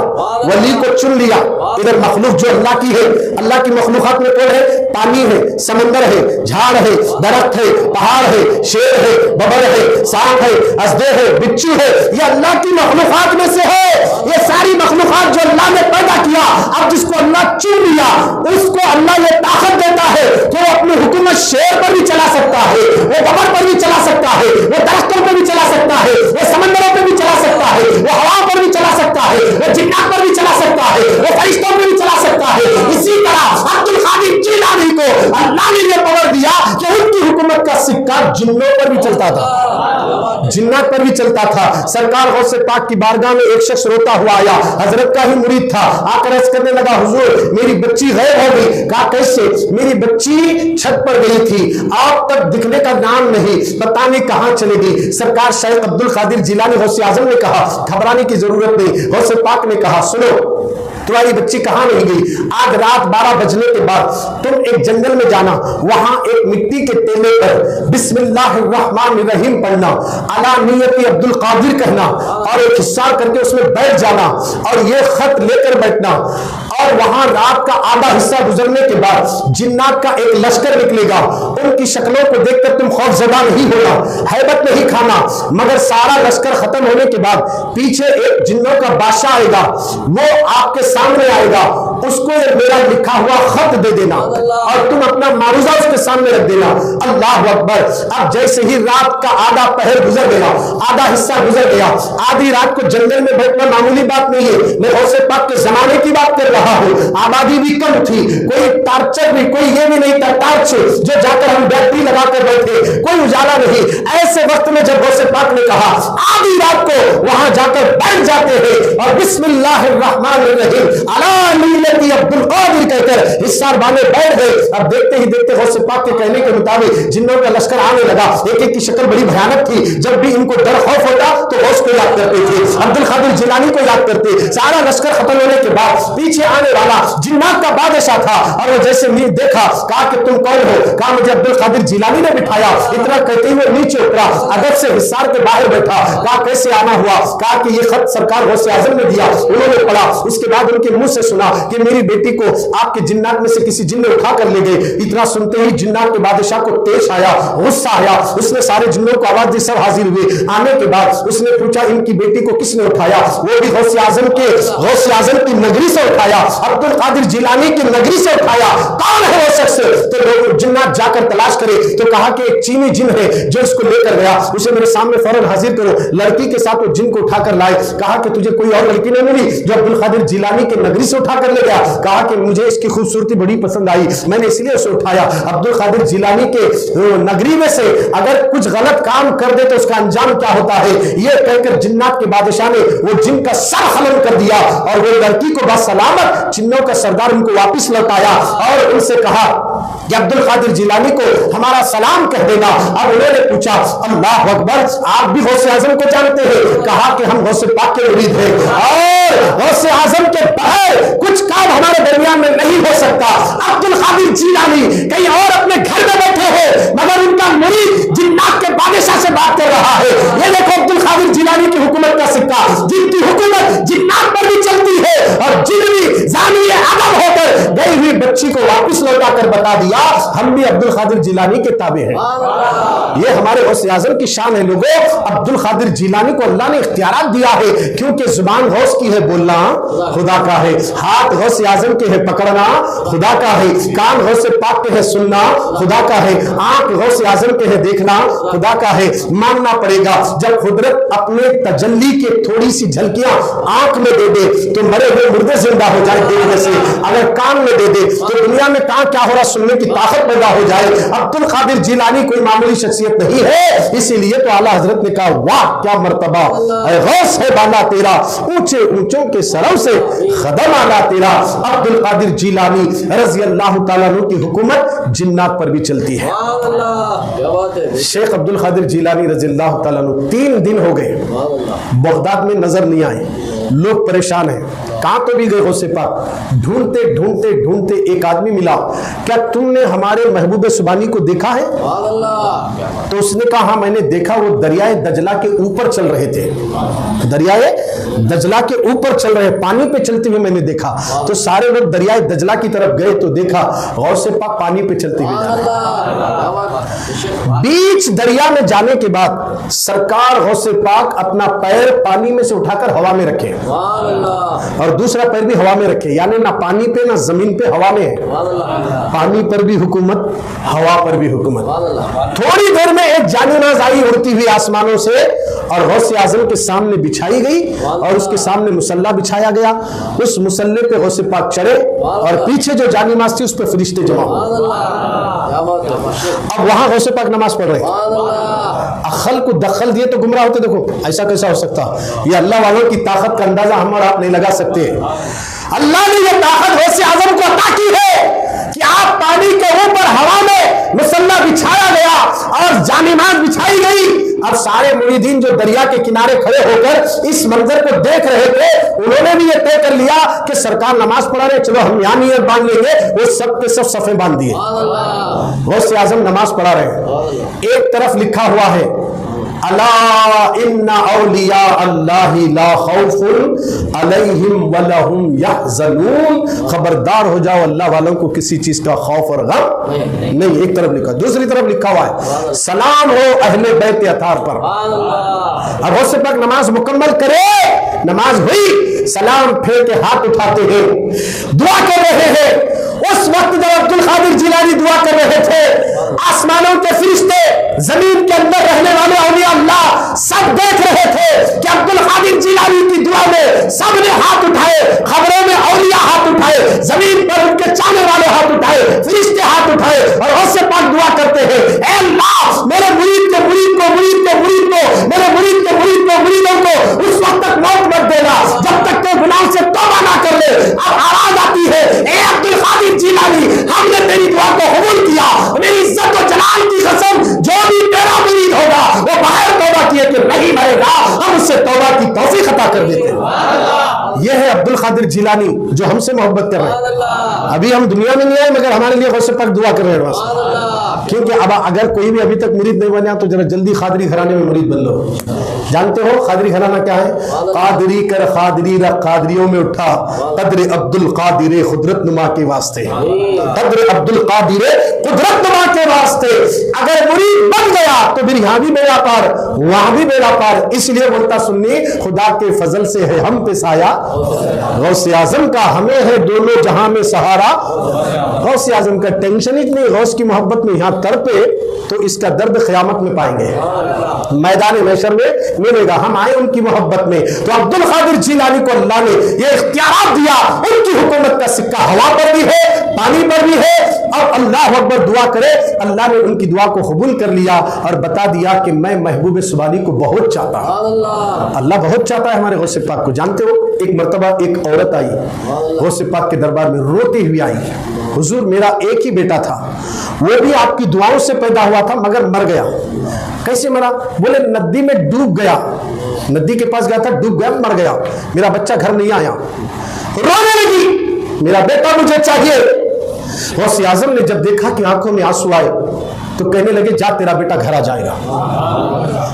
वली को चुन लिया। इधर मखलूक जो अल्लाह की है, अल्लाह की मखलूकात में कौन है? पानी है, समंदर है, झाड़ है, दरख्त है, पहाड़ है, शेर है, बबर है, सांप है, असदे है, बिच्छू है, ये अल्लाह की मखलूकात में से है। ये सारी मखलूकात जो अल्लाह ने पैदा किया, अब जिसको अल्लाह चुन लिया उसको अल्लाह ये ताकत देता है कि वो अपनी हुकूमत शेर पर भी चला सकता है, वो बबर पर भी चला सकता है, वो दरख्तों पर भी चला सकता है, वो समंदरों पर भी चला सकता है, वो हवा पर भी चला सकता है, वो जिन्नात पर भी चला सकता है, वो फरिश्तों पर भी चला सकता है। इसी तरह अब्दुल कादिर जीलानी को अल्लाह ने ये पावर दिया कि उनकी हुकूमत का सिक्का जिन्नों पर भी चलता था, जिन्नात पर भी चलता था। सरकार गौसे पाक की बारगाह में एक शख्स रोता हुआ आया, हजरत का ही मुरीद था, आकर अर्ज करने लगा, हुजूर मेरी बच्ची गायब हो गई। कहा कैसे? मेरी बच्ची छत पर गई थी, अब तक दिखने का नाम नहीं, पता नहीं कहां चली गई। सरकार शेख अब्दुल कादिर जिलानी गौसे आजम ने कहा घबराने की जरूरत नहीं। गौसे पाक ने कहा सुनो, तुम्हारी बच्ची कहां नहीं गई, आज रात 12 बजने के बाद तुम एक जंगल में जाना, वहां एक मिट्टी के टेले पर बिस्मिल्लाहिर्रहमानिर्रहीम पढ़ना, अला नियति अब्दुल कादिर कहना, और एक हिस्सा करके उसमें बैठ जाना, और ये खत लेकर बैठना। और वहां रात का आधा हिस्सा गुजरने के बाद जिन्नात का एक लश्कर निकलेगा, उनकी शक्लों को देखकर तुम खौफजदा नहीं होना, हैबत नहीं खाना। मगर सारा लश्कर खत्म होने के बाद पीछे एक जिन्नों का बादशाह आएगा, वो आपके सामने आएगा, उसको ये मेरा लिखा हुआ खत दे देना और तुम अपना मारूजा उसके सामने रख देना। अल्लाह अकबर। अब जैसे ही रात का आधा पहर गुजर गया, आधा हिस्सा गुजर गया, आधी रात को जंगल में बैठना मामूली बात नहीं है। मैं गौसे पाक के जमाने की बात कर रहा हूं, आबादी भी कम थी, कोई टार्चर भी, कोई ये भी नहीं था टार्च जो जाकर हम बैटरी लगाकर बैठे, कोई उजाला नहीं। ऐसे वक्त में जब गौसे पाक ने कहा आधी रात को वहां जाकर बैठ जाते हैं और बिस्मिल्लाहिर्रहमानिर्रहीम अला नीयती अब्दुल कादिर कहकर हिस्सार बाने बैठ गए। अब देखते ही देखते गौसे पाक के कहने के मुताबिक जिन्नों का लश्कर आने लगा। एक एक की शक्ल बड़ी भयानक थी। जब भी इनको डर खौफ होता तो गौस को याद करते थे, अब्दुल कादिर जिलानी को याद करते। सारा लश्कर खत्म होने के बाद पीछे आने वाला जिन्नात का बादशाह था और वो जैसे देखा, कहा कि तुम कौन हो? कहा मुझे अब्दुल कादिर जिलानी ने बिठाया। इतना कहते हुए नीचे उतरा, अदब से हिस्सार के बाहर बैठा। कहा कैसे आना हुआ? कहा कि ये खत सरकार गौसे आजम ने दिया। उन्होंने पढ़ा, उसके बाद उनके मुंह से सुना कि मेरी बेटी को आपके जिन्नात में से किसी जिन ने उठा कर ले गए। इतना सुनते ही जिन्नात के बादशाह को तेज आया, गुस्सा आया। उसने सारे जिन्नों को आवाज दी, सब हाजिर हुए। आने के बाद उसने पूछा इनकी बेटी को किसने उठाया? वो भी गौसे आजम की नगरी से उठाया, अब्दुल कादिर जिलानी की नगरी से उठाया। कौन है वो शख्स? तो लोग जिन्नात जाकर तलाश करे तो कहा कि एक चीनी जिन है जो इसको लेकर गया, उसे मेरे सामने फौरन हाजिर करो। लड़की के साथ वो जिन को उठाकर लाए। कहा कि तुझे कोई और लड़की नहीं मिली जो अब्दुल कादिर जिलानी के नगरी से उठाकर ले गया? कहा कि मुझे इसकी खूबसूरती बड़ी पसंद आई, मैंने इसलिए उसे उठाया। अब्दुल कादिर जिलानी के नगरी में से अगर कुछ गलत काम कर दे तो उसका अंजाम क्या होता है? यह कहकर जिन्नात के बादशाह ने वो जिन का सर खलम कर दिया और वो लड़की को बस सलामत जिन्नों का सरदार उनको वापिस लौटाया और उनसे कहा कि अब्दुल कादिर जिलानी को हमारा सलाम कह देना। अब उन्होंने पूछा अल्लाह अकबर, आप भी गौसे आजम को जानते हैं? कहा कि हम गौसे पाक के मुरीद हैं और गौसे आजम के बाहर कुछ काम हमारे दरमियान में नहीं हो सकता। अब्दुल कादिर जिलानी कहीं और अपने घर में बैठे हैं मगर उनका मुरीद जिन्नात के बादशाह से बात कर रहा है। ये देखो अब्दुल कादिर जिलानी की हुकूमत का सिक्का, जिनकी हुकूमत जिन्नात पर भी चलती है और जिनकी जानी अदब होकर गई हुई बच्ची को वापस लौटा कर बता दिया हम भी अब्दुल कादिर जिलानी के ताबे हैं। ये हमारे गौसे आजम की शान है लोगों। अब्दुल कादिर जिलानी को अल्लाह ने इख्तियारात दिया है क्योंकि जुबान गौस की है बोलना खुदा का है, हाथ गौसे आजम के है पकड़ना खुदा का है, कान गौसे पाक के है सुनना खुदा का है, आंख गौसे आजम के है देखना खुदा का है। मानना पड़ेगा जब कुदरत अपने तजल्ली के थोड़ी सी झलकियां आंख में दे दे तो मरे हुए मुर्दे जिंदा हो जाए देखने से। अगर कान में दे दे तो दुनिया में कहां क्या हो रहा सुनने की ताकत पैदा हो जाए। अब्दुल कादिर जिलानी कोई मामूली शख्सियत नहीं है, इसीलिए तो आला हजरत ने कहा वाह क्या मर्तबा गौस है बाला तेरा, ऊंचे ऊंचों के सरों से कदम आला तेरा। अब्दुल कादिर जिलानी रज़ी अल्लाह तआला अन्हु की हुकूमत जिन्नात पर भी चलती है। शेख अब्दुल कादिर जिलानी रज़ी अल्लाह तआला अन्हु 3 दिन हो गए बगदाद में नजर नहीं आए, लोग परेशान हैं। कहां तो भी गए गौसे पाक, ढूंढते ढूंढते ढूंढते एक आदमी मिला, क्या तुमने हमारे महबूब सुबानी को देखा है? तो उसने कहा हाँ मैंने देखा, वो दरियाए दजला के ऊपर चल रहे थे, दरियाए दजला के ऊपर चल रहे, पानी पे चलते हुए मैंने देखा। तो सारे लोग दरियाए दजला की तरफ गए तो देखा गौसे पाक पानी पे चलते हुए जा रहे। बीच दरिया में जाने के बाद सरकार गौसे पाक अपना पैर पानी में से उठाकर हवा में रखे और दूसरा पैर भी हवा में रखे, यानी ना पानी पे ना जमीन पे हवा में है। पानी पर भी हुकूमत, हवा पर भी हुकूमत। थोड़ी देर में एक जानिमाज आई उड़ती हुई आसमानों से और गौसे आजम के सामने बिछाई गई और उसके सामने मुसल्ला बिछाया गया। उस मुसल्ले पे गौसे पाक चढ़े और पीछे जो जानिमाज थी उस पर फरिश्ते जमा हुए। अब वहां गौसे पाक नमाज पढ़ रहे, अखल को दखल दिए तो गुमराह होते। देखो ऐसा कैसा हो सकता, ये अल्लाह वालों की ताकत का अंदाजा हम और आप नहीं लगा सकते। अल्लाह ने ये ताकत गौसे आजम को अता की है कि आप पानी के ऊपर हवा में मुसल्ला बिछाया गया और जानिमाज बिछाई गई। अब सारे मुरीदीन जो दरिया के किनारे खड़े होकर इस मंजर को देख रहे थे उन्होंने भी ये तय कर लिया कि सरकार नमाज पढ़ा रहे, चलो हम यहाँ नियत बांध लेंगे। वो सब के सब सफे बांध दिए, गौसे आजम नमाज पढ़ा रहे। एक तरफ लिखा हुआ है अला इन्ना औलिया अल्लाहि ला खौफुन अलैहिम वलहुम यहज़नून, खबरदार हो जाओ अल्लाह वालों को किसी चीज का खौफ और गम नहीं। एक तरफ लिखा, दूसरी तरफ लिखा हुआ है सलाम हो अहले बैत अतार पर। अब गौसे पाक नमाज मुकम्मल करे, नमाज हुई, सलाम फेर के हाथ उठाते हैं, दुआ कर रहे हैं। उस वक्त जब अब्दुल कादिर जिलानी दुआ कर रहे थे, आसमानों के फरिश्ते, जमीन के अंदर रहने वाले औलिया अल्लाह सब देख रहे थे कि अब्दुल कादिर जिलानी की दुआ में सबने हाथ उठाए। खबरों में औलिया हाथ उठाए, जमीन पर उनके चाहने वाले हाथ उठाए, फरिश्ते हाथ उठाए और गौसे पाक दुआ करते हैं ऐ अल्लाह मेरे मुरीद के मुरीद को, मुरीद के मुरीद को, मेरे मुरीद के मुरीद को, मुरीदों को उस अता कर देते हैं। यह है अब्दुल कादिर जिलानी जो हमसे मोहब्बत कर रहे हैं। अभी हम दुनिया में नहीं आए मगर हमारे लिए गौसे पाक दुआ कर रहे हैं। क्योंकि अब अगर कोई भी अभी तक मुरीद नहीं बना तो जरा जल्दी खादरी घराने में मुरीद बन लो। जानते हो खादरी घराना क्या है? कादरी कर खादरी रख कादरियों में उठा, कद्र अब्दुल कादिर कुदरत नुमा के वास्ते, कद्र अब्दुल कादिर कुदरत नुमा के वास्ते। अगर मुरीद बन गया तो फिर यहाँ भी बेड़ा पार वहां भी बेड़ा पार। इसलिए बोलता सुन्नी खुदा के फजल से है हम पे साया, गौसे आजम का हमें है दोनों जहां में सहारा। गौसे आजम का टेंशन ही नहीं, गौस की मोहब्बत में यहाँ तड़पे तो इसका दर्द क़यामत में पाएंगे, मैदान महशर में मिलेगा। हम आए उनकी मोहब्बत में तो अब्दुल कादिर जिलानी को अल्लाह ने यह इख्तियार दिया। उनकी हुकूमत का सिक्का हवा पर भी है, पानी पर भी है। और अल्लाह अकबर दुआ करे, अल्लाह ने उनकी दुआ को कबूल कर लिया और बता दिया कि मैं महबूब सुबानी को बहुत चाहता हूं। अल्लाह बहुत चाहता है हमारे गौसे पाक को। जानते हो एक मर्तबा एक औरत आई गौसे पाक के दरबार में, रोती हुई आई, हुजूर मेरा एक ही बेटा था, वो भी आपकी दुआओं से पैदा हुआ था मगर मर गया। कैसे मरा? बोले नदी में डूब गया, नदी के पास गया था, डूब गया, मर गया, मेरा बच्चा घर नहीं आया। रोने लगी, मेरा बेटा मुझे चाहिए। गौसे आजम ने जब देखा कि आंखों में आंसू आए तो कहने लगे जा तेरा बेटा घर आ जाएगा,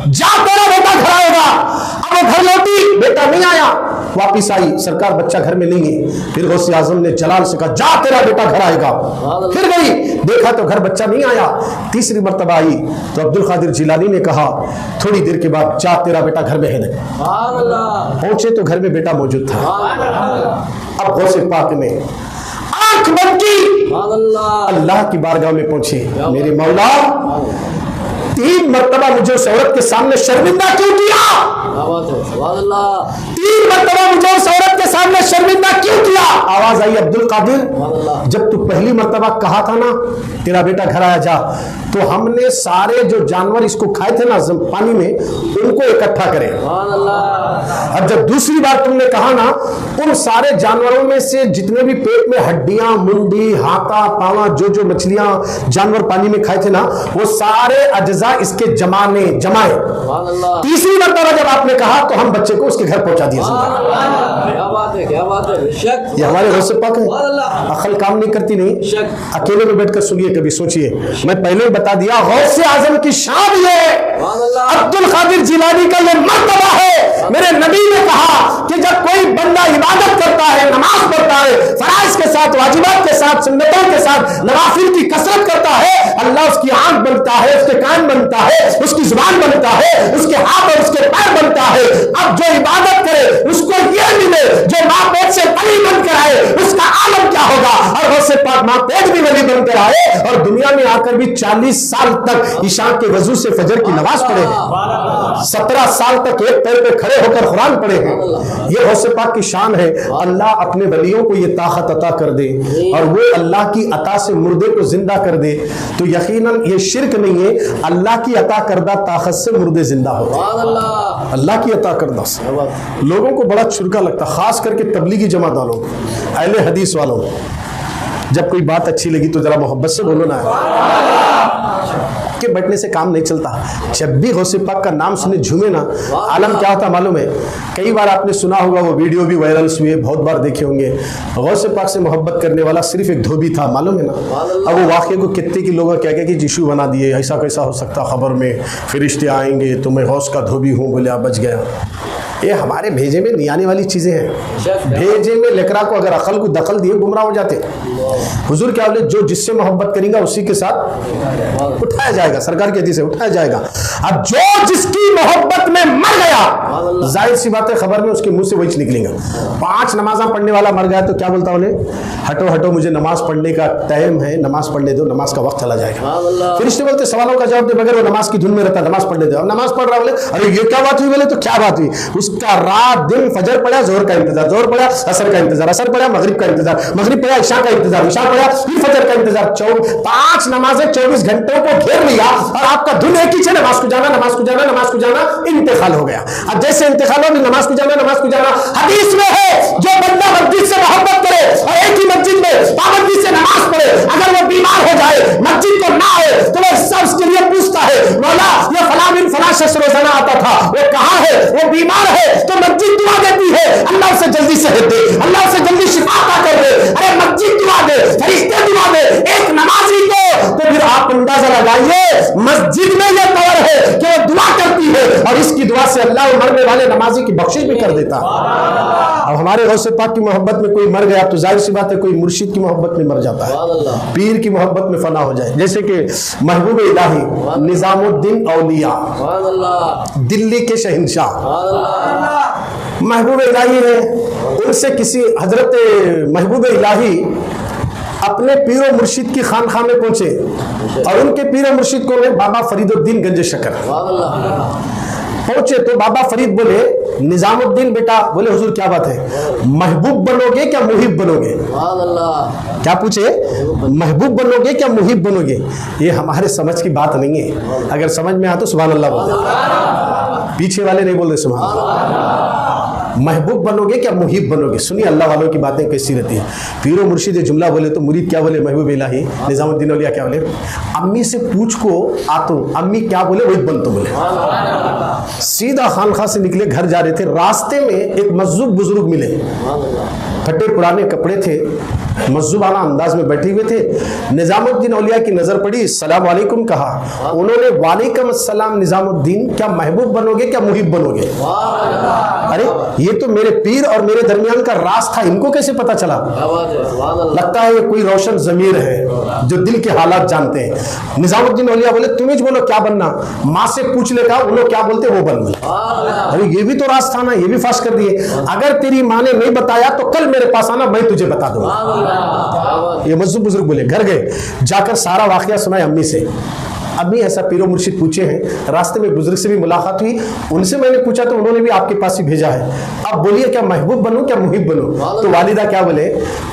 जा तेरा बेटा घर आएगा। अब वो घर लौटी, बेटा नहीं आया, वापिस आई, सरकार बच्चा घर में नहीं है। फिर गौसे आजम ने जलाल से कहा जा तेरा बेटा घर आएगा। फिर गई, देखा तो घर बच्चा नहीं आया। तीसरी मर्तबा आई तो अब्दुल कादिर जिलानी ने कहा थोड़ी देर के बाद जा तेरा बेटा घर में है। पहुंचे तो घर में बेटा मौजूद था। अब गौसे पाक ने आंख बंद की, अल्लाह की बारगाह में पहुंचे, मेरे मौला 3 मर्तबा मुझे उस औरत के सामने शर्मिंदा क्यों किया? 3 मर्तबा मुझे उस औरत के सामने शर्मिंदा क्यों किया? आवाज आई अब्दुल कादिर, जब तू पहली मर्तबा कहा था ना तेरा बेटा घर आया जा, तो हमने सारे जो जानवर इसको खाए थे ना पानी में उनको इकट्ठा करे। अब जब दूसरी बार तुमने कहा ना, उन सारे जानवरों में से जितने भी पेट में हड्डियां, मुंडी, हाथा, पावा, जो जो मछलियां जानवर पानी में खाए थे ना, वो सारे अज्जा इसके जमाए। तीसरी मर्तबा जब आपने कहा तो हम बच्चे को उसके घर पहुंचा दिया। क्या बात है, क्या बात है। ये हमारे गौसे पाक है, अकल काम नहीं करती नहीं। अकेले में बैठकर सुनिए, कभी सोचिए। मैं पहले बता दिया गौसे आजम की शान ये अब्दुल कादिर जिलानी का ये मर्तबा है। मेरे नबी ने कहा कि जब कोई बंदा इबादत करता है, नमाज पढ़ता है, फराइज के साथ, वाजिबात के साथ, सुन्नतों के साथ, नवाफिल की कसरत करता है, अल्लाह उसकी आंख बनता है, उसके कान बनता है, उसकी जुबान बनता है, उसके हाथ और उसके पैर बनता है। अब जो इबादत करे उसको ये मिले, जो माँ पेट से वली बनकर आए उसका आलम क्या होगा? और गौसे पाक माँ पेट भी वली बनकर आए और दुनिया में आकर भी 40 साल तक ईशा के वजू से फजर की नमाज पढ़े हैं, 17 साल तक एक पैर पे खड़े होकर कुरान पढ़े हैं। ये गौसे पाक की शान है। अल्लाह अपने वलियों को ये ताकत अता कर दे और वो अल्लाह की अता से मुर्दे को जिंदा कर दे तो यकीनन ये शिरक नहीं है। अल्लाह की अता करदा ताकत से मुर्दे जिंदा होते हैं, अल्लाह की अता करदा से। लोगों को बड़ा चुरका लगता, खास करके तबलीगी जमात वालों, अहले हदीस वालों, जब कोई बात अच्छी लगी तो जरा मोहब्बत से बोलो ना, के बैठने से काम नहीं चलता। जब भी गौसे पाक का नाम सुने झूमे ना, आलम क्या होता मालूम है? कई बार आपने सुना होगा, वो वीडियो भी वायरल हुए, बहुत बार देखे होंगे। गौसे पाक से मोहब्बत करने वाला सिर्फ एक धोबी था, मालूम है ना? अब वो वाक़े को कितने की लोग क्या क्या कि इशू बना दिए, ऐसा कैसा हो सकता, खबर में फरिश्ते आएंगे तो मैं गौस का धोबी हूँ, बोले आप बच गया। ये हमारे भेजे में नहीं आने वाली चीज़ें हैं। भेजे में लेकरा को अगर अकल को दखल दिए गुमराह हो जाते। हुजूर क्या बोले, जो जिससे मोहब्बत करेगा उसी के साथ उठाया जाएगा, सरकार की हदीस से उठाया जाएगा। अब जो जिसकी मोहब्बत में मर गया, जाहिर सी बात है खबर में उसके मुंह से वही निकलेगा। 5 नमाज़ा पढ़ने वाला मर गया तो क्या बोलता उन्हें, हटो हटो मुझे नमाज पढ़ने का टाइम है, नमाज पढ़ने दो, नमाज का वक्त चला जाएगा। फिरिश्ते बोलते सवालों का जवाब दे बगैर वो नमाज की धुन में रहता, नमाज पढ़ने दो। अब नमाज पढ़ रहा, बोले अरे ये क्या बात हुई? बोले तो क्या बात हुई? उसका रात दिन फजर पड़ा, जोहर का इंतजार, जोहर पड़ा, असर का इंतजार, असर पड़ा, मगरिब का इंतजार, मगरिब पड़ा, इशा का इंतजार, इशा पड़ा, फिर फजर का इंतजार। 5 नमाजें 24 घंटों को घेर लिया और आपका धुन एक ही है, नमाज को जाना, नमाज को जाना, नमाज को जाना। इंतकाल हो गया। अब जैसे इंतकाल हो, नमाज को जाना, नमाज को जाना। हदीस में है जो बंदा मस्जिद से मोहब्बत करे और एक ही मस्जिद में पाबंदी से नमाज पढ़े, अगर वो बीमार हो जाए, मस्जिद को ना आए तो वो सब उसके लिए पूछता है, मौला ये फला बिन फला शख्स रोजाना आता था, वो कहाँ है? वो बीमार है तो मस्जिद दुआ नवाजी की बख्शिश भी कर देता है। अब हमारे गौसे पाक की मोहब्बत में कोई मर गया तो जाहिर सी बात है कोई मुर्शिद की मोहब्बत में मर जाता है, पीर की मोहब्बत में फना हो जाए। जैसे कि महबूब इलाही निजामुद्दीन औलिया दिल्ली के शहंशाह महबूब इलाही है, उनसे किसी हजरत महबूब इलाही अपने पीर और मुर्शिद की खानखाह में पहुंचे और उनके पीर और मुर्शिद को बाबा फरीदुद्दीन गंज शकर पहुंचे तो बाबा फरीद बोले निजामुद्दीन बेटा, बोले हुजूर क्या बात है, महबूब बनोगे क्या मुहिब बनोगे? क्या पूछे, महबूब बनोगे क्या मुहिब बनोगे? ये हमारे समझ की बात नहीं है, अगर समझ में आ तो सुभान अल्लाह बोले, पीछे वाले नहीं बोल रहे सुभान अल्लाह। महबूब बनोगे क्या मुहिब बनोगे? सुनिए अल्लाह वालों की बातें कैसी रहती है। पीरो मुर्शिद जुमला बोले तो मुरीद क्या बोले, महबूब इलाही निजामुद्दीन औलिया क्या बोले, अम्मी से पूछ को आतो, अम्मी क्या बोले वही बन तो बोले। सीधा खानखा से निकले, घर जा रहे थे, रास्ते में एक मस्जूब बुजुर्ग मिले, फटे पुराने कपड़े थे, मस्जूबाना अंदाज में बैठे हुए थे। निजामुद्दीन औलिया की नजर पड़ी, सलाम वालेकुम कहा, उन्होंने वालेकुम अस्सलाम निजामुद्दीन, क्या महबूब बनोगे क्या मुहिब बनोगे? अरे ये तो मेरे पीर और मेरे दरमियान का राज था, इनको कैसे पता चला? लगता है ये कोई रोशन जमीर है जो दिल के हालात जानते हैं। निजामुद्दीन औलिया बोले तुम्हें बोलो क्या बनना, माँ से पूछ ले, कहा उन लोग क्या बोलते वो बन। अरे ये भी तो राज था ना, ये भी फाश कर दिए। अगर तेरी माँ ने नहीं बताया तो कल मेरे पास आना, मैं तुझे बता दूंगा। ये मस्जिद बुजुर्ग बोले, घर गए, जाकर सारा वाकया सुनाया अम्मी से। अम्मी ऐसा पीरो मुर्शिद पूछे हैं, रास्ते में बुजुर्ग से भी मुलाकात हुई, उनसे मैंने पूछा तो उन्होंने भी आपके पास ही भेजा है, अब बोलिए क्या महबूब बनूं क्या मुहिब बनूं? तो वालिदा क्या बोले,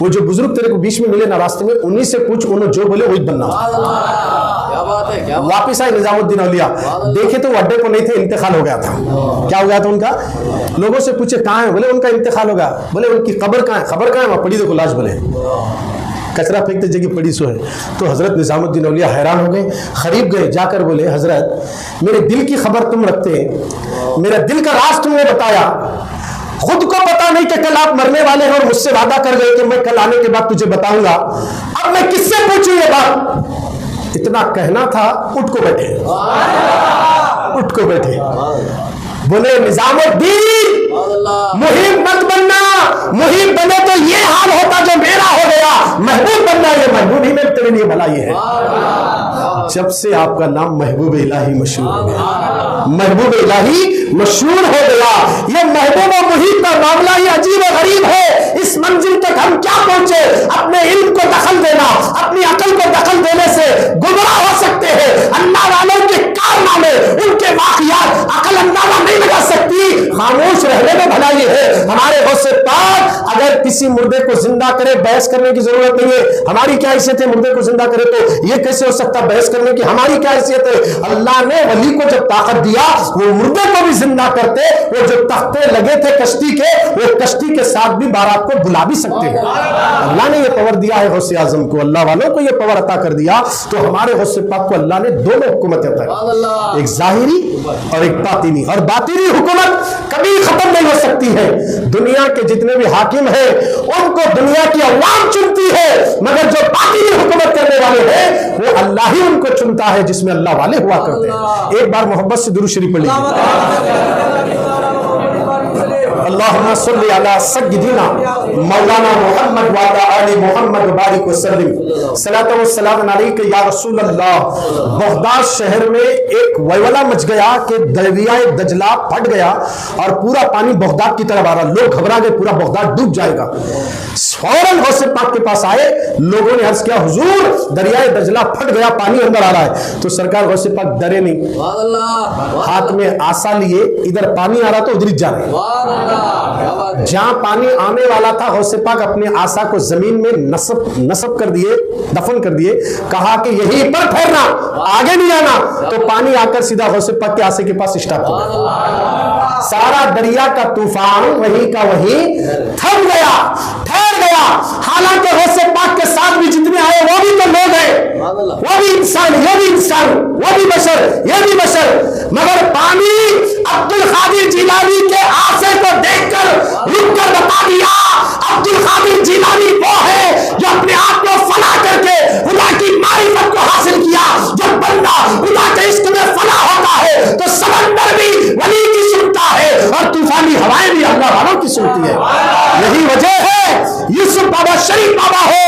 वो जो बुजुर्ग तेरे को बीच में मिले ना रास्ते में, उन्हीं से पूछ, उन्होंने जो बोले वही बनना। वापिस आए निजामुद्दीन औलिया, देखे तो अड्डे को नहीं थे, इंतकाल हो गया था। क्या हो गया था उनका? लोगों से पूछे कहाँ है, बोले उनका इंतकाल हो गया। बोले उनकी कब्र कहाँ है? खबर कहाँ है? वहां पड़ी देखो लाश, बोले कचरा फेंकते जगह पड़ी सो है। तो हजरत निजामुद्दीन औलिया हैरान हो गए, करीब गए, जाकर बोले हजरत मेरे दिल की खबर तुम रखते हैं, मेरा दिल का राज तुमने बताया, खुद को पता नहीं कि कल आप मरने वाले हैं और मुझसे वादा कर गए कि मैं कल आने के बाद तुझे बताऊंगा, अब मैं किससे पूछूं ये बात? इतना कहना था, उठ को बैठे, उठ को बैठे, बोले निजामुद्दीन मुहिब मत बनना, मुहिब बने तो ये हाल होता जो मेरा हो गया, महबूब बनना, ये महबूब ही में तेरे लिए भलाई है। जब से आपका नाम महबूब इलाही मशहूर हो गया, महबूब इलाही मशहूर हो गया, ये महबूब और मुहिब का मामला ये अजीब और गरीब है। इस मंजिल तक हम क्या पहुंचे? अपने इल्म को दखल देना, अपनी अकल को दखल देने से गुमराह हो सकते हैं। अल्लाह वालों के कारनामे, उनके वाक़ियात अकल अंदाजा नहीं लगा सकती, खामोश रहने में भलाई है। हमारे गौसे पाक अगर किसी मुर्दे को जिंदा करे, बहस करने की जरूरत नहीं है। हमारी क्या हैसियत है मुर्दे को जिंदा करे? तो ये कैसे हो सकता बहस करने की? हमारी क्या हैसियत है? अल्लाह ने वली को जब ताकत दिया, वो मुर्दे को भी जिंदा करते, वो जो तख्ते लगे थे कश्ती के, वो कश्ती के साथ भी बारात को बुला भी सकते हैं। अल्लाह ने ये पावर दिया है गौसे आजम को, अल्लाह वालों को ये पावर अता कर दिया। तो हमारे गौसे पाक को अल्लाह ने दोनों हुकूमत अता की, एक जाहिरी और एक बातिनी, और बातिनी हुकूमत कभी खत्म नहीं हो सकती है। दुनिया के जितने भी हाकिम हैं उनको दुनिया की अवाम चुनती है, मगर जो बातिनी हुकूमत करने वाले हैं वो अल्लाह ही उनको चुनता है, जिसमें अल्लाह वाले हुआ करते हैं। एक बार मोहब्बत से दुरूद शरीफ पढ़ लीजिए। अल्लाहुम्मा सल्ली अला सय्यिदिना मौलाना मुहम्मद व अला आलि मुहम्मद बारिक वसल्लिम सलातो व सलाम अलैका या रसूल अल्लाह। बगदाद शहर में एक वलवला मच गया कि दरियाए दजला फट गया और पूरा पानी बगदाद की तरफ आ रहा, लोग घबरा गए, पूरा बगदाद डूब जाएगा। फौरन गौसे पाक के पास आए, लोगों ने अर्ज किया हुजूर दरियाए दजला फट गया, पानी अंदर आ रहा है। तो सरकार गौसे पाक डरे नहीं, हाथ में आसा लिए, इधर पानी आ रहा तो उधर जा रहे। जहां पानी आने वाला था गौसे पाक अपने आसा को जमीन में नसब कर दिए, दफन कर दिए, कहा कि यहीं पर ठहरना, आगे नहीं आना। तो पानी आकर सीधा गौसे पाक के आसे के पास स्टॉप हो गया। सारा दरिया का तूफान वहीं का वहीं थम गया, ठहर गया। हालांकि गौसे पाक के साथ भी जितने आए वो भी तो लोग हैं, वो भी इंसान, ये भी इंसान, वो भी बशर, ये भी बशर, मगर पानी अब्दुल कादिर जिलानी के आसे को देखकर रुककर बता दिया, अब्दुल कादिर जिलानी वो है जो अपने आप को फना करके खुदा की मारिफत को हासिल किया। जब बंदा खुदा के इश्क में फना होता है तो समंदर भी वली की सुनता है और तूफानी हवाएं भी अल्लाह वालों की सुनती है। यही वजह है यूसुफ बाबा, शरीफ बाबा हो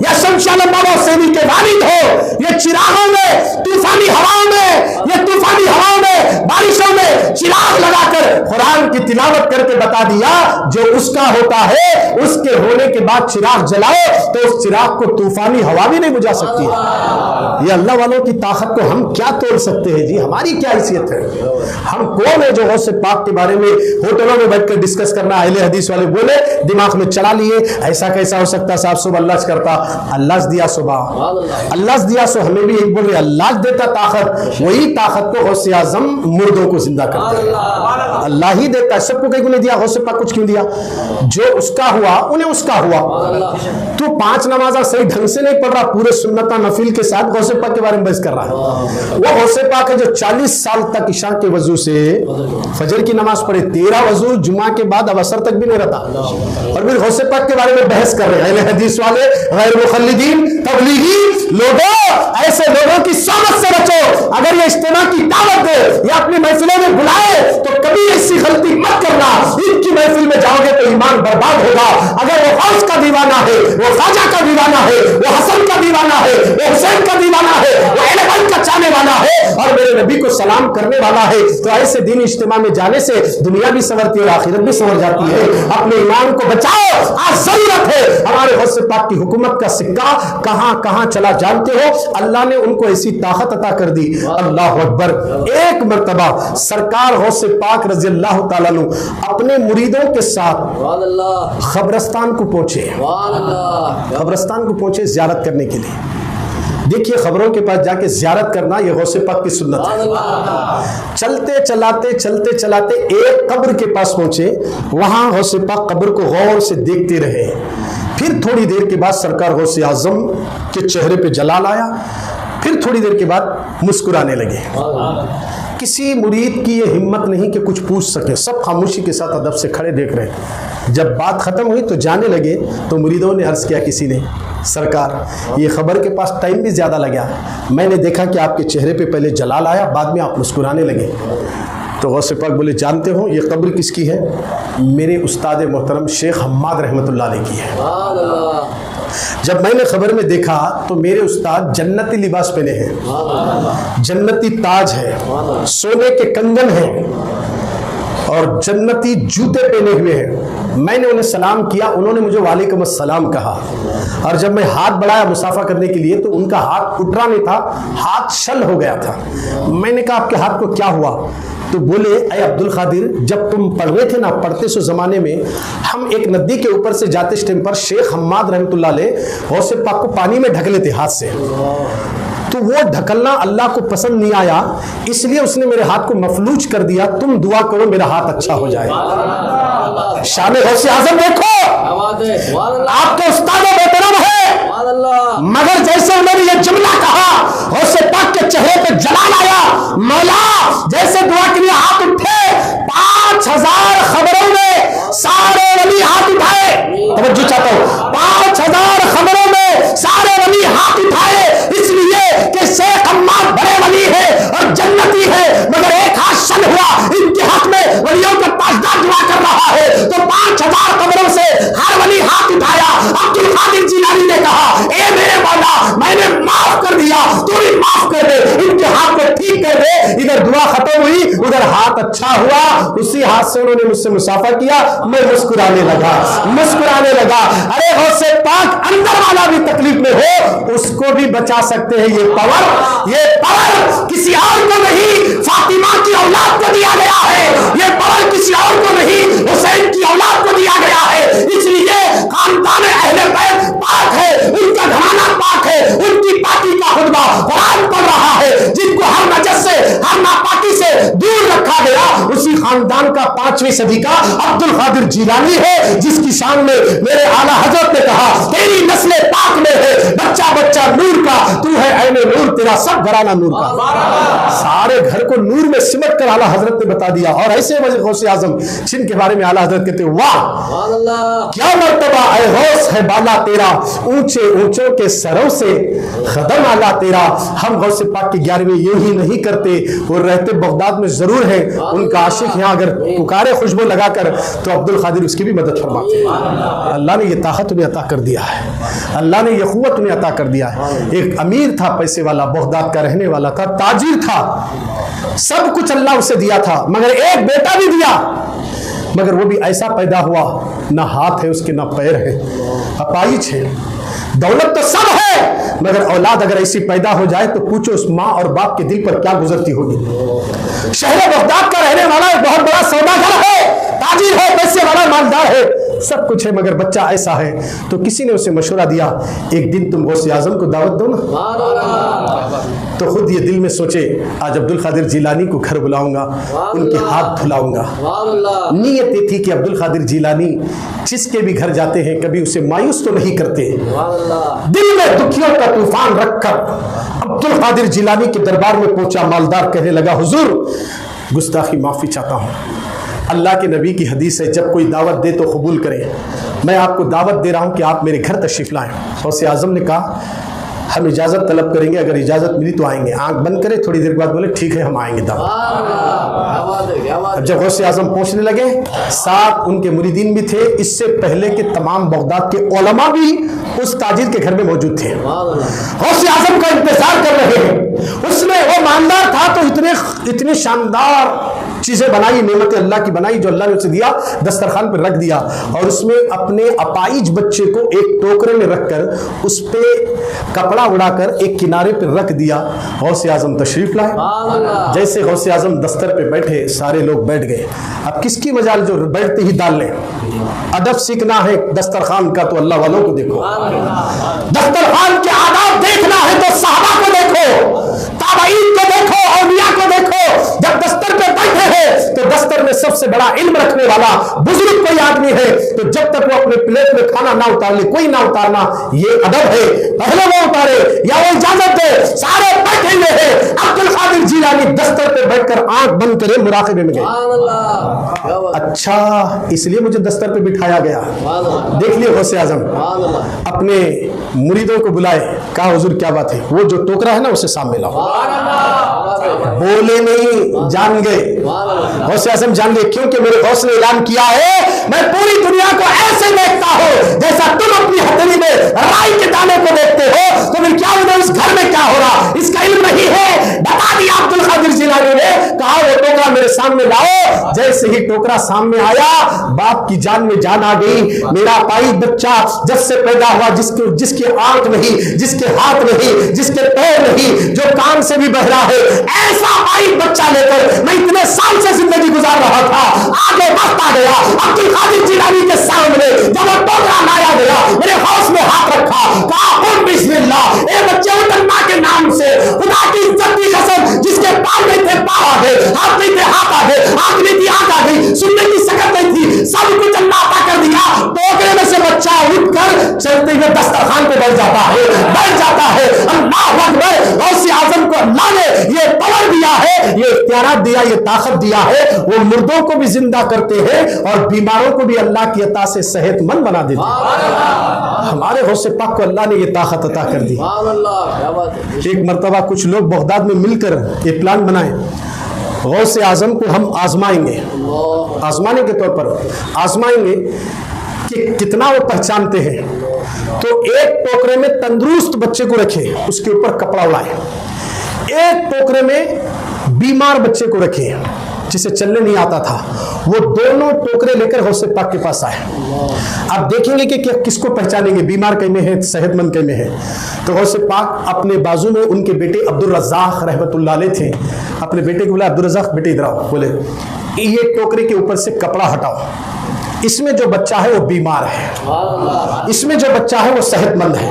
या शमशान बाबा सेवी के वालिद हो, ये चिरागों में, तूफानी हवाओं में, ये तूफानी हवाओं में, बारिशों में चिराग लगाकर कुरान की तिलावत करके बता दिया जो उसका होता है उसके होने के बाद चिराग जलाओ तो उस चिराग को तूफानी हवा भी नहीं बुझा सकती है। ये अल्लाह वालों की ताकत को हम क्या तोड़ सकते हैं जी? हमारी क्या हैसियत है? हम कौन है जो गौसे पाक के बारे में होटलों में बैठकर डिस्कस करना? अहले हदीस वाले बोले, दिमाग में चला लिए, ऐसा कैसा हो सकता साहब? सुबह अल्लाह करता, अल्लाह दिया, सुबह अल्लाह दिया, सो हमें भी एक बोल रहे अल्लाह देता ताकत। वही ताकत को गौसे आजम मुर्दों को जिंदा करता है, अल्लाह ही देता है। सबको कहीं को नहीं दिया, गौसे पाक कुछ क्यों दिया? जो उसका हुआ उन्हें उसका हुआ। तो 5 नमाज़ा सही ढंग से नहीं पढ़ रहा, पूरे सुन्नता नफिल के साथ गौसे पाक के बारे में बहस कर रहा है। वो गौसे पाक है जो 40 साल तक इशा के वजू से फजर की नमाज पढ़े, 13 वजू जुमा के बाद अब असर तक भी नहीं रहता, और फिर गौसे पाक के बारे में बहस कर रहे हैं। अहले हदीस वाले, गैर मुखल्लिदीन, तबलीगी लोगों, ऐसे लोगों की सोबत से बचो। अगर ये इज्तिमा की दावत दे या अपनी महफिलों में बुलाए तो कभी ऐसी गलती मत करना, इनकी महफिल में जाओगे तो ईमान बर्बाद होगा। अगर वो गौस का दीवाना है, वो ख्वाजा का दीवाना है, वो हसन का दीवाना है, वो हुसैन का दीवाना है, वो अहले बैत का चाहने वाला है और मेरे नबी को सलाम करने वाला है, तो ऐसे दिन इज्तिमा में जाने से दुनिया भी संवरती है और आखिरत भी संवर जाती है। अपने ईमान को बचाओ, आज जरूरत है। हमारे गौसे पाक की हुकूमत का सिक्का कहां कहां चला जानते हो? अल्लाह ने उनको ऐसी ताकत अता कर दी। अल्लाह अकबर। एक मर्तबा सरकार गौसे पाक रज़ी अल्लाह ताला अन्हु अपने मुरीदों के साथ खबरस्तान को पहुंचे, खबरस्तान को पहुंचे ज़ियारत करने के लिए। देखिए, खबरों के पास जाके ज़ियारत करना ये गौसे पाक की सुन्नत है। चलते चलाते एक कब्र के पास पहुंचे, वहां गौसे पाक कब्र को गौर से देखते रहे। फिर थोड़ी देर के बाद सरकार गौसे आजम के चेहरे पे जलाल आया। फिर थोड़ी देर के बाद मुस्कुराने लगे। किसी मुरीद की ये हिम्मत नहीं कि कुछ पूछ सके, सब खामोशी के साथ अदब से खड़े देख रहे हैं। जब बात खत्म हुई तो जाने लगे तो मुरीदों ने अर्ज किया, किसी ने, सरकार ये खबर के पास टाइम भी ज़्यादा लगा, मैंने देखा कि आपके चेहरे पे पहले जलाल आया, बाद में आप मुस्कुराने लगे। तो गौसे पाक बोले, जानते हो ये कब्र किसकी है? मेरे उस्ताद मोहतरम शेख हम्माद रहमतुल्लाह अलैह की है। जब मैंने खबर में देखा तो मेरे उस्ताद जन्नती लिबास पहने हैं, जन्नती ताज है, सोने के कंगन हैं और जन्नती जूते पहने हुए हैं। मैंने उन्हें सलाम किया, उन्होंने मुझे वालेकुम अस्सलाम कहा, और जब मैं हाथ बढ़ाया मुसाफा करने के लिए तो उनका हाथ उठरा नहीं था, हाथ शल हो गया था। मैंने कहा, आपके हाथ को क्या हुआ? तो बोले, अय अब्दुल खादिर, जब तुम पढ़ रहे थे ना, पढ़ते सो ज़माने में हम एक नदी के ऊपर से जाते इस टाइम पर शेख हम्माद रहमतुल्लाह अलैह गौसे पाक को पानी में ढक लेते हाथ से, तो वो ढकलना अल्लाह को पसंद नहीं आया, इसलिए उसने मेरे हाथ को मफलूज कर दिया। तुम दुआ करो मेरा हाथ अच्छा हो जाए। शान गौसे आजम देखो, आपके उस्ताद मोहतरम है, मगर जैसे उन्होंने ये जुमला कहा, गौसे पाक के चेहरे पे जलाल आया। मौला जैसे दुआ के लिए हाथ उठे, 5000 खबरों में सारे वली हाथ उठाए। तवज्जो चाहता हूं, 5000 खबरों में सारे वली हाथ उठाए, इसलिए कि शेख हम्माद बड़े वली है और जन्नती है, मगर एक हाथ शन हुआ, इनके हाथ में वलियों का ताजदार दुआ कर रहा है। तो 5000 खबरों से हर वली हाथ उठाया। अब्दुल कादिर जिलानी ने कहा, ए मेरे मौला, मैंने माफ कर दिया, तू भी माफ कर दे, इनके हाथ को ठीक कर दे। इधर दुआ खत्म हुई, उधर हाथ अच्छा हुआ। उसी हाथ से उन्होंने मुझसे मुसाफा किया, मैं मुस्कुराने लगा। अरे गौसे पाक अंदर वाला भी तकलीफ में हो, उसको भी बचा सकते हैं। ये पावर किसी और को नहीं, फातिमा की औलाद को दिया गया है। ये पावर किसी और को नहीं, हुसैन की औलाद को दिया गया है। इसलिए खानदान अहले बैत पाक है, उनका घराना पाक है, उनकी पार्टी का खुतबा कुरान पढ़ रहा है। जिनको हर नजस से, हर नापाकी से दूर रखा गया, उसी खानदान का 5वीं सदी का अब्दुल कादिर जिलानी है, जिसकी शान में मेरे आला हजरत ने कहा, तेरी नस्ल पाक में है, बच्चा बच्चा नूर का, तू है ऐने नूर, तेरा सब घराना नूर का। सारे घर को नूर में सिमट कर आला हजरत ने बता दिया। और ऐसे गौसे आजम जिनके बारे में आला हजरत कहते, वाह क्या मर्तबा है गौस है बाला तेरा, ऊंचे ऊंचों के सरों से कदम आला तेरा। हम गौसे पाक की 11वीं यूं ही नहीं करते, वो रहते बगदाद में जरूर है, उनका आशिक यहाँ अगर पुकारे है खुशबू लगाकर, तो अब्दुल कादिर उसकी भी मदद फरमाते हैं। अल्लाह ने ये ताकत उन्हें अता कर दिया है, अल्लाह ने ये क़ुव्वत उन्हें अता कर दिया है। एक अमीर था, पैसे वाला, बगदाद का रहने वाला था, ताजिर था, सब कुछ अल्लाह उसे दिया था, मगर एक बेटा भी दिया, मगर वो भी ऐसा पैदा हुआ, ना हाथ है उसके, ना पैर है, अपाहिज है। दौलत तो सब है, मगर औलाद अगर ऐसी पैदा हो जाए तो पूछो उस माँ और बाप के दिल पर क्या गुजरती होगी। शहर बगदाद का रहने वाला एक बहुत बड़ा सौदागर है, ताजिर है, पैसे वाला, मालदार है, सब कुछ है, मगर बच्चा ऐसा है। तो किसी ने उसे मशवरा दिया, एक दिन तुम गौसे आजम को दावत दो ना। तो खुद ये दिल में सोचे, आज अब्दुल कादिर जिलानी को घर बुलाऊंगा, उनके हाथ धुलाऊंगा। नीयत ये थी कि अब्दुल कादिर जिलानी जिसके भी घर जाते हैं कभी उसे मायूस तो नहीं करते। दिल में दुखियों का तूफान रखकर अब्दुल कादिर जिलानी के दरबार में पहुंचा। मालदार कहने लगा, हुजूर गुस्ताखी माफी चाहता हूं, अल्लाह के नबी की हदीस है जब कोई दावत दे तो कबूल करे, मैं आपको दावत दे रहा हूं कि आप मेरे घर तशरीफ लाएं। गौसे आजम ने कहा, हम इजाज़त तलब करेंगे, अगर इजाज़त मिली तो आएंगे। आंख बंद करे, थोड़ी देर बाद बोले ठीक है हम आएंगे दावत। अब जब गौसे आजम पहुंचने लगे, साथ उनके मुरीदीन भी थे, इससे पहले के तमाम बगदाद के उलमा भी उस ताजिर के घर में मौजूद थे, गौसे आजम का इंतजार कर रहे हैं। उसमें वो मानदार था तो इतने शानदार चीजें बनाई, नेमत अल्लाह की बनाई जो अल्लाह ने उसे दिया, दस्तरखान पर रख दिया, और उसमें अपने अपाइज बच्चे को एक टोकरे में रखकर उस पे कपड़ा उड़ाकर एक किनारे पर रख दिया। गौसे आजम तशरीफ लाए। जैसे गौसे आजम दस्तर पे बैठे, सारे लोग बैठ गए। अब किसकी मजाल जो बैठते ही डाल लें। अदब सीखना है दस्तरखान का तो अल्लाह वालों को देखो, दस्तरखान के आदाब देखना है तो सहाबा को देखो, ताबईन को देखो, औलिया को देखो। जब दस्तर पे बैठे हैं तो दस्तर में सबसे बड़ा इल्म रखने वाला बुजुर्ग कोई आदमी है, तो जब तक वो अपने प्लेट में खाना ना उतार ले, कोई ना उतारना, ये अदब है। पहले वो उतारे या वो इजाजत दे, सारे बैठे हुए हैं। अब्दुल कादिर जिलानी दस्तर पे बैठकर आंख बंद करे मुराक़बे में गए। अच्छा, इसलिए मुझे दस्तर पे बिठाया गया। देख लिए गौसे आजम अपने मुरीदों को बुलाए, कहा हुजूर क्या बात है, वो जो टोकरा है ना उसे सामने लाओ। बोले नहीं, जान गए, गौसे आजम जान गए, क्योंकि मेरे गौस ने ऐलान किया है, मैं पूरी दुनिया को ऐसे देखता हूं जैसा तुम अपनी हथेली में राई के दाने को देखते हो। तो फिर क्या उधर इस घर में क्या हो रहा, इसका इल्म नहीं है। बता दिया अब्दुल कादिर जिलानी ने, कहा वो टोकरा मेरे सामने लाओ। जैसे ही टोकरा सामने आया, बाप की जान में जान आ गई। मेरा पाई बच्चा जब से पैदा हुआ, जिसके आंख नहीं, जिसके हाथ नहीं, जिसके पैर नहीं, जो कान से भी बहरा है, ऐसा पाई बच्चा लेकर मैं इतने साल से जिंदगी गुजार रहा था, आगे बढ़ता गया। अब्दुल कादिर जिलानी के सामने जब वो टोकरा लाया गया, मेरे हौस में हाथ रखा, कहा बिस्मिल्लाह, ए बच्चे अल्लाह के नाम से, खुदा की इज्जत की कसम, जिसके पाँव नहीं थे पाँव आ गए, हाथ नहीं थे हाथ आ गए, आंख नहीं थी आंख आ गई, सुनने की सकत नहीं थी, सब कुछ अल्लाह अता कर दिया। टोकरे में से बच्चा उठकर चलते हुए दस्तरखान पे बैठ जाता है, बैठ जाता है। अल्लाह अकबर। गौसे आजम को अल्लाह ने ये पावर दिया है, ये इख्तियारात दिया, ये ताकत दिया है, वो मुर्दों को भी जिंदा करते हैं और बीमारों को भी अल्लाह की अता से सेहतमंद बना देते हैं। हमारे गौसे पाक को अल्लाह ने ये ताकत अता कर दी। एक मरतबा कुछ लोग बगदाद में मिलकर एक प्लान बनाए, गौसे आजम को हम आजमाएंगे, आजमाने के तौर पर आजमाएंगे कि कितना वो पहचानते हैं। तो एक टोकरे में तंदुरुस्त बच्चे को रखे, उसके ऊपर कपड़ा उड़ाए। एक टोकरे में बीमार बच्चे को रखे जिसे चलने नहीं आता था। वो दोनों टोकरे लेकर गौसे पाक के पास आए। आप देखेंगे कि किसको पहचानेंगे, बीमार कहीं में है, सेहतमंद कहीं में है। तो गौसे पाक अपने बाजू में उनके बेटे अब्दुल रज़्ज़ाक़ रहमतुल्लाह अलैह थे। अपने बेटे को बोला, अब्दुल रज़्ज़ाक़ बेटे इधर आओ। बोले ये टोकरे के ऊपर से कपड़ा हटाओ, इसमें जो बच्चा है वो बीमार है, इसमें जो बच्चा है वो सेहतमंद है।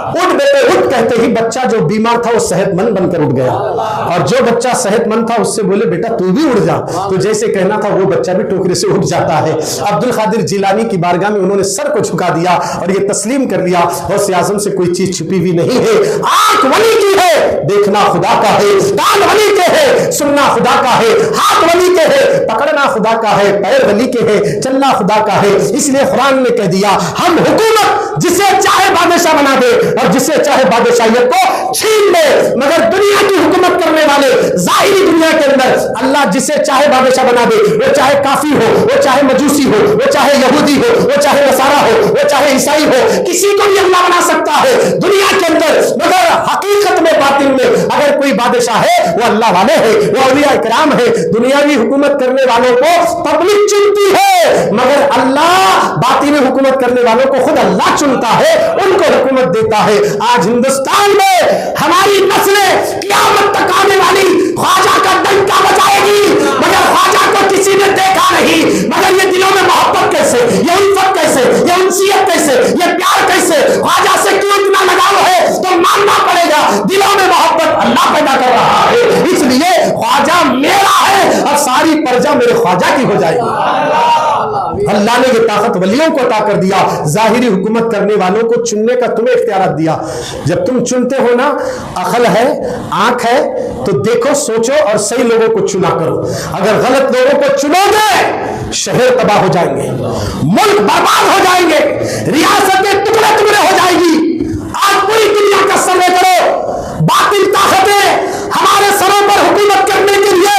उठ बेटे उठ, कहते ही बच्चा जो बीमार था वो सेहतमंद बनकर उठ गया, और जो बच्चा सेहतमंद था उससे बोले बेटा तू भी उठ जा। तो जैसे कहना था वो बच्चा भी टोकरे से उठ जाता है। अब्दुल कादिर जिलानी की बारगाह में उन्होंने सर को झुका दिया और ये तस्लीम कर लिया, गौसे आजम से कोई चीज छुपी हुई नहीं है। आंख वली की है, देखना खुदा का है, कान वली के है, सुनना खुदा का है, हाथ वली के है, पकड़ना खुदा का है, पैर वली के है, चलना खुदा का है। इसलिए कुरान ने कह दिया हम हुकूमत जिसे चाहे बादशाह बना दे और जिसे चाहे बादशाहियत को छीन ले, मगर दुनिया की हुकूमत करने वाले जाहिरी दुनिया के अंदर अल्लाह जिसे चाहे बादशाह बना दे, वो चाहे काफी हो, वो चाहे मजूसी हो, वो चाहे यहूदी हो, वो चाहे नसारा हो, वो चाहे ईसाई हो, किसी को भी अल्लाह बना सकता है दुनिया के अंदर। मगर हकीकत में बातिन में अगर कोई बादशाह है वो अल्लाह वाले है, वो औलिया इकराम है। दुनियावी हुकूमत करने वालों को पब्लिक चुनती है, मगर अल्लाह बातिनी हुकूमत करने वालों को खुद अल्लाह चुनता है, उनको हुकूमत देता है। आज हिंदुस्तान में हमारी नस्लें क़यामत तक आने वाली ख्वाजा का डंका बजाएगी, मगर ख्वाजा को किसी ने देखा नहीं। मगर ये दिलों में मोहब्बत कैसे, ये उल्फत कैसे, ये उनसियत कैसे, ये प्यार कैसे, ख्वाजा से क्यों इतना लगाव है, तो मानना पड़ेगा दिलों में मोहब्बत अल्लाह पैदा कर रहा है। इसलिए ख्वाजा मेरा है और सारी प्रजा मेरे ख्वाजा की हो जाएगी। अल्लाह ने ये ताकत वलियों को अता कर दिया, जाहिरी हुकूमत करने वालों को चुनने का तुम्हें इख्तियार दिया। जब तुम चुनते हो ना, अकल है, आंख है, तो देखो, सोचो और सही लोगों को चुना करो। अगर गलत लोगों को चुनोगे शहर तबाह हो जाएंगे, मुल्क बर्बाद हो जाएंगे, रियासतें टुकड़े टुकड़े हो जाएगी। आज पूरी दुनिया का सर्वे करो, बातिल ताकतें हमारे सरों पर हुकूमत करने के लिए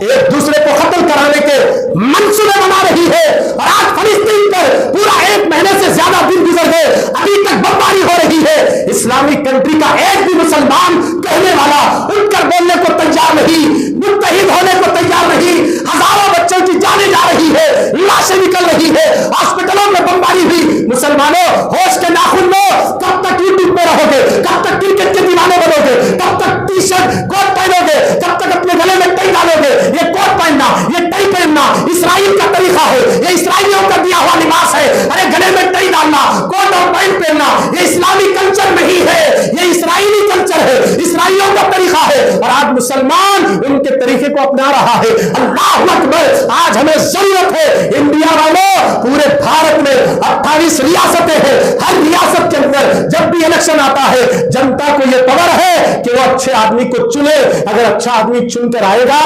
एक दूसरे को कत्ल कराने के मंसूबे बना रही है। और आज फलस्तीन पर पूरा 1 महीने से ज्यादा दिन गुजर गए, अभी तक बमबारी हो रही है। इस्लामिक कंट्री का एक भी मुसलमान कहने वाला उठकर बोलने को तैयार नहीं, मुत्तहिद होने को तैयार नहीं। हजारों बच्चों की जाने जा रही है, लाशें निकल रही है, हॉस्पिटलों में बमबारी हुई। मुसलमानों, होश के नाखून लो, कब तक यूट्यूब में रहोगे, कब तक क्रिकेट के दीवाने बनोगे, कब तक टी शर्ट कोट पहनोगे, कब तक अपने गले में टाई डालोगे। ये कोट पहनना, ये टाई पहनना इस्राइल का तरीका है, ये इस्राइलियों का दिया हुआ लिबास है। अरे गले में टाई डालना, कोट और पैंट पहनना, ये इस्लामी कल्चर नहीं है, ये इस्राइली कल्चर है, इस्राइलियों का तरीका है। और आज मुसलमान उनके तरीके को अपना रहा है। अल्लाह अकबर। आज हमें जरूरत है, इंडिया वालों, पूरे भारत में 28 रियासतें हैं, हर रियासत के अंदर जब भी इलेक्शन आता है जनता को यह पावर है कि वो अच्छे आदमी को चुने। अगर अच्छा आदमी चुनकर आएगा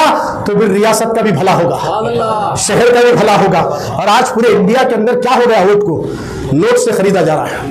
तो फिर रियासत का भी भला होगा, शहर का भी भला होगा। और आज पूरे इंडिया के अंदर क्या हो गया, वोट को नोट से खरीदा जा रहा है,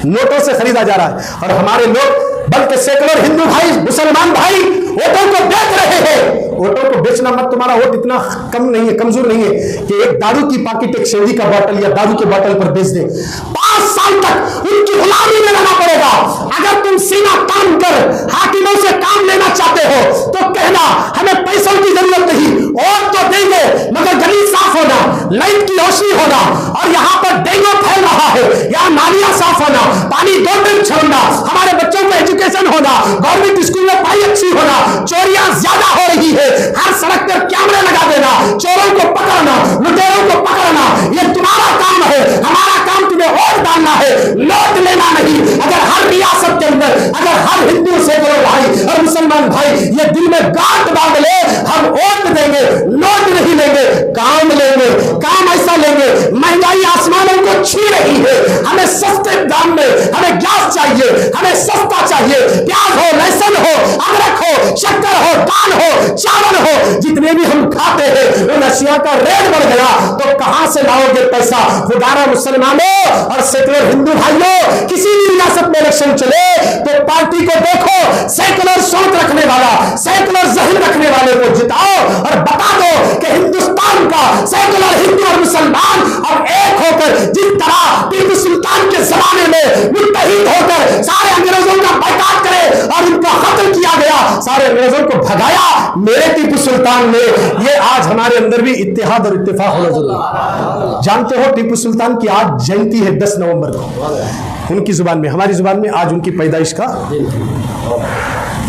नोटों से खरीदा जा रहा है। और हमारे लोग, बल्कि सेकुलर हिंदू भाई, मुसलमान भाई वोटों को बेच रहे हैं। वोटों को बेचना मत, तुम्हारा वोट इतना कम नहीं है, कमजोर नहीं है कि एक दारू की पैकेट, एक शेरी का बोतल या दारू के बोतल पर बेच दे। 5 साल तक उनकी गुलामी में रहना पड़ेगा। अगर तुम सीना तान कर हाकिमों से काम लेना चाहते हो तो कहना हमें पैसों की जरूरत नहीं, और तो देंगे मगर गली साफ होना, लाइट की रोशनी होना, और यहाँ पर डेंगू फैल रहा है, यहाँ नालियां साफ होना, पानी 2 टाइम छोड़ना, हमारे बच्चों को एजुकेशन होना, गवर्नमेंट स्कूल में पढ़ाई अच्छी होना। चोरियां ज्यादा हो रही है, हर सड़क पर कैमरे लगा देना, चोरों को पकड़ना, लुटेरों को पकड़ना, ये तुम्हारा काम है। हमारा काम तुम्हें वोट डालना है, नोट लेना नहीं। अगर हर रियासत के अंदर, अगर हर हिंदू सेकुलर भाई और मुसलमान भाई ये दिल में गांठ बांध ले, हम वोट देंगे, नोट नहीं लेंगे, काम लेंगे, काम ऐसा लेंगे। महंगाई आसमानों को छू रही है, हमें सस्ते दाम में हमें गैस चाहिए, हमें सस्ता चाहिए, प्याज हो, लहसुन हो, अदरक हो, शक्कर हो, दाल हो, चावल हो, जितने भी हम खाते हैं उन अशिया का रेट बढ़ गया तो कहां से लाओगे पैसा। खुदारा मुसलमानों और सेकुलर हिंदू भाइयों, किसी भी रियासत में इलेक्शन चले तो पार्टी को देखो, सेकुलर सोच रखने वाला, सेकुलर जहन रखने वाले को जिताओ और बता दो कि हिंदुस्तान का सेकुलर हिंदू और मुसलमान अब एक होकर, जिस तरह टीपू सुल्तान के जमाने में मुत्तहिद होकर सारे अंग्रेजों का बाइकाट करे और उनका कत्ल किया गया, सारे अंग्रेजों को भगाया मेरे टीपू सुल्तान ने, ये आज हमारे अंदर भी इत्तेहाद और इत्तेफाक होना जरूरी है। जानते हो टीपू सुल्तान की आज जयंती है 10 नवंबर को, उनकी जुबान में, हमारी जुबान में आज उनकी पैदाइश का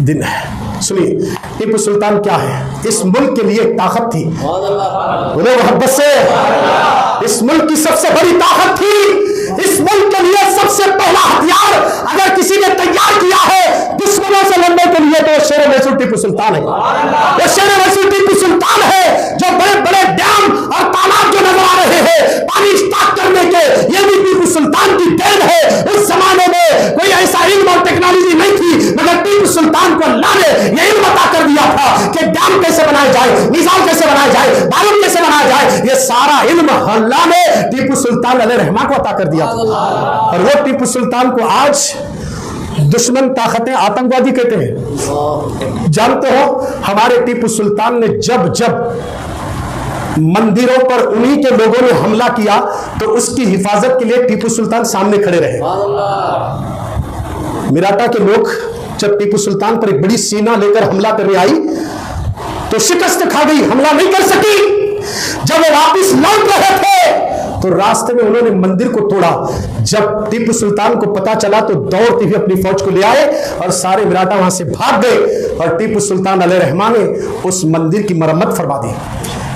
दिन है। सुनिए, टीपू सुल्तान क्या है, इस मुल्क के लिए एक ताकत थी, उन्हें मोहब्बत से, इस मुल्क की सबसे बड़ी ताकत थी, इस मुल्क के लिए सबसे पहला हथियार अगर किसी ने तैयार किया है दुश्मनों से लड़ने के लिए तो शेर मैसूर टीपू सुल्तान है। वो शेर मैसूर टीपू सुल्तान है जो बड़े बड़े डैम और तालाब जो नजर आ रहे हैं पानी स्टॉक करने के, ये भी टीपू सुल्तान की देन है। उस जमाने में कोई ऐसा इल्म और टेक्नोलॉजी नहीं थी, मगर टीपू सुल्तान को अल्लाह ने ये इल्म अता कर दिया था कि डैम कैसे बनाया जाए, मिसाइल कैसे बनाया जाए, बारूद कैसे बनाया जाए, ये सारा इल्म अल्लाह सुल्तान अलैहिर्रहमा को अता कर दिया था। और वो टीपू सुल्तान को आज दुश्मन ताकतें आतंकवादी कहते हैं। जानते हो हमारे टीपू सुल्तान ने जब जब मंदिरों पर उन्हीं के लोगों ने हमला किया तो उसकी हिफाजत के लिए टीपू सुल्तान सामने खड़े रहे। मिराटा के लोग जब टीपू सुल्तान पर एक बड़ी सेना लेकर हमला करने आई तो शिकस्त खा गई, हमला नहीं कर सकी। जब वो वापस लौट रहे थे तो रास्ते में उन्होंने मंदिर को तोड़ा। जब टीपू सुल्तान को पता चला तो दौड़ते हुए अपनी फौज को ले आए और सारे मिराटा वहां से भाग गए और टीपू सुल्तान अलैहिर्रहमा ने उस मंदिर की मरम्मत फरमा दी।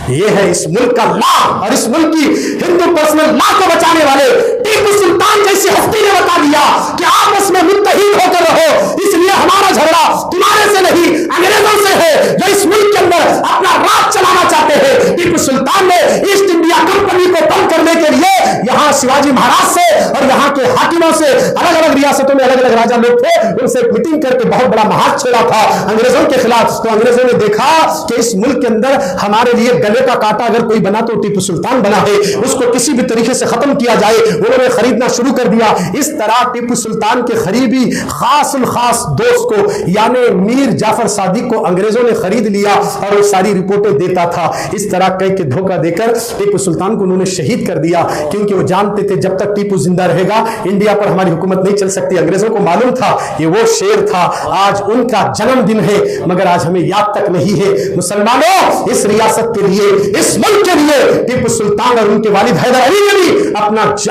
ये है इस मुल्क का लॉ और इस मुल्क की हिंदू पर्सनल लॉ को बचाने वाले टीपू सुल्तान जैसी हस्ती ने बता दिया कि आपस में मुत्तहीद होकर रहो, इसलिए हमारा झगड़ा तुम्हारे से नहीं अंग्रेजों से है जो इस मुल्क के अंदर अपना राज चलाना चाहते हैं। टीपू सुल्तान ने ईस्ट इंडिया कंपनी को बंद करने के लिए यहाँ शिवाजी महाराज से और यहाँ के हाकिमों से, अलग अलग रियासतों में अलग अलग राजा लोग थे, उनसे मीटिंग करके बहुत बड़ा महाज छेड़ा था अंग्रेजों के खिलाफ। तो अंग्रेजों ने देखा कि इस मुल्क के अंदर हमारे लिए गले का कांटा अगर कोई बना तो टीपू सुल्तान बना है, उसको किसी भी तरीके से खत्म किया जाए। उन्होंने खरीदना शुरू कर दिया। इस तरह टीपू सुल्तान के करीबी खास दोस्त को यानी मीर जाफर सादिक को अंग्रेजों ने खरीद लिया और वो सारी रिपोर्टें देता था। इस तरह कह के धोखा देकर टीपू सुल्तान को उन्होंने शहीद कर दिया, क्योंकि वो जानते थे जब तक टीपू जिंदा रहेगा इंडिया पर हमारी हुकूमत नहीं चल सकती। अंग्रेजों को मालूम था ये वो शेर था। आज उनका जन्मदिन है मगर आज हमें याद तक नहीं है। मुसलमानों, इस रियासत के लिए, इस मुल्क के लिए टीपू सुल्तान और उनके वालिद हैदर अली ने भी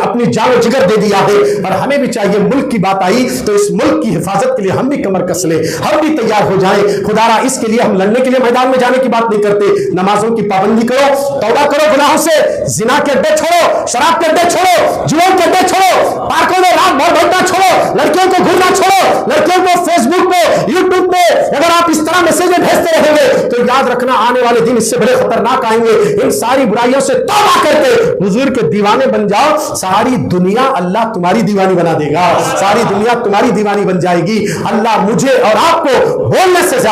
अपनी जान जिगर दे दिया है। और हमें भी चाहिए, मुल्क की बात आई तो इस मुल्क की हिफाजत के लिए हम भी कमर कस ले, हम भी तैयार हो जाएं। खुदारा इसके लिए हम लड़ने के लिए मैदान में जाने की बात नहीं करते। नमाजों की पाबंदी करो, तौबा करो गुनाहों से, जिना के अड्डे छोड़ो, शराब के अड्डे छोड़ो, जुआ के अड्डे छोड़ो, पार्कों में रात भर बैठना छोड़ो, लड़कियों को घूमना छोड़ो, लड़कियों को फेसबुक पे, यूट्यूब पे अगर आप इस तरह मैसेज भेजते रहेंगे तो याद रखना आने वाले दिन इससे बड़े खतरनाक आएंगे। इन सारी बुराइयों से तौबा करके हुजूर के दीवाने बन जाओ, सारी दुनिया अल्लाह तुम्हारी दीवानी बना देगा, सारी दुनिया तुम्हारी दीवानी बन जाएगी। अल्लाह मुझे और आपको बोलने से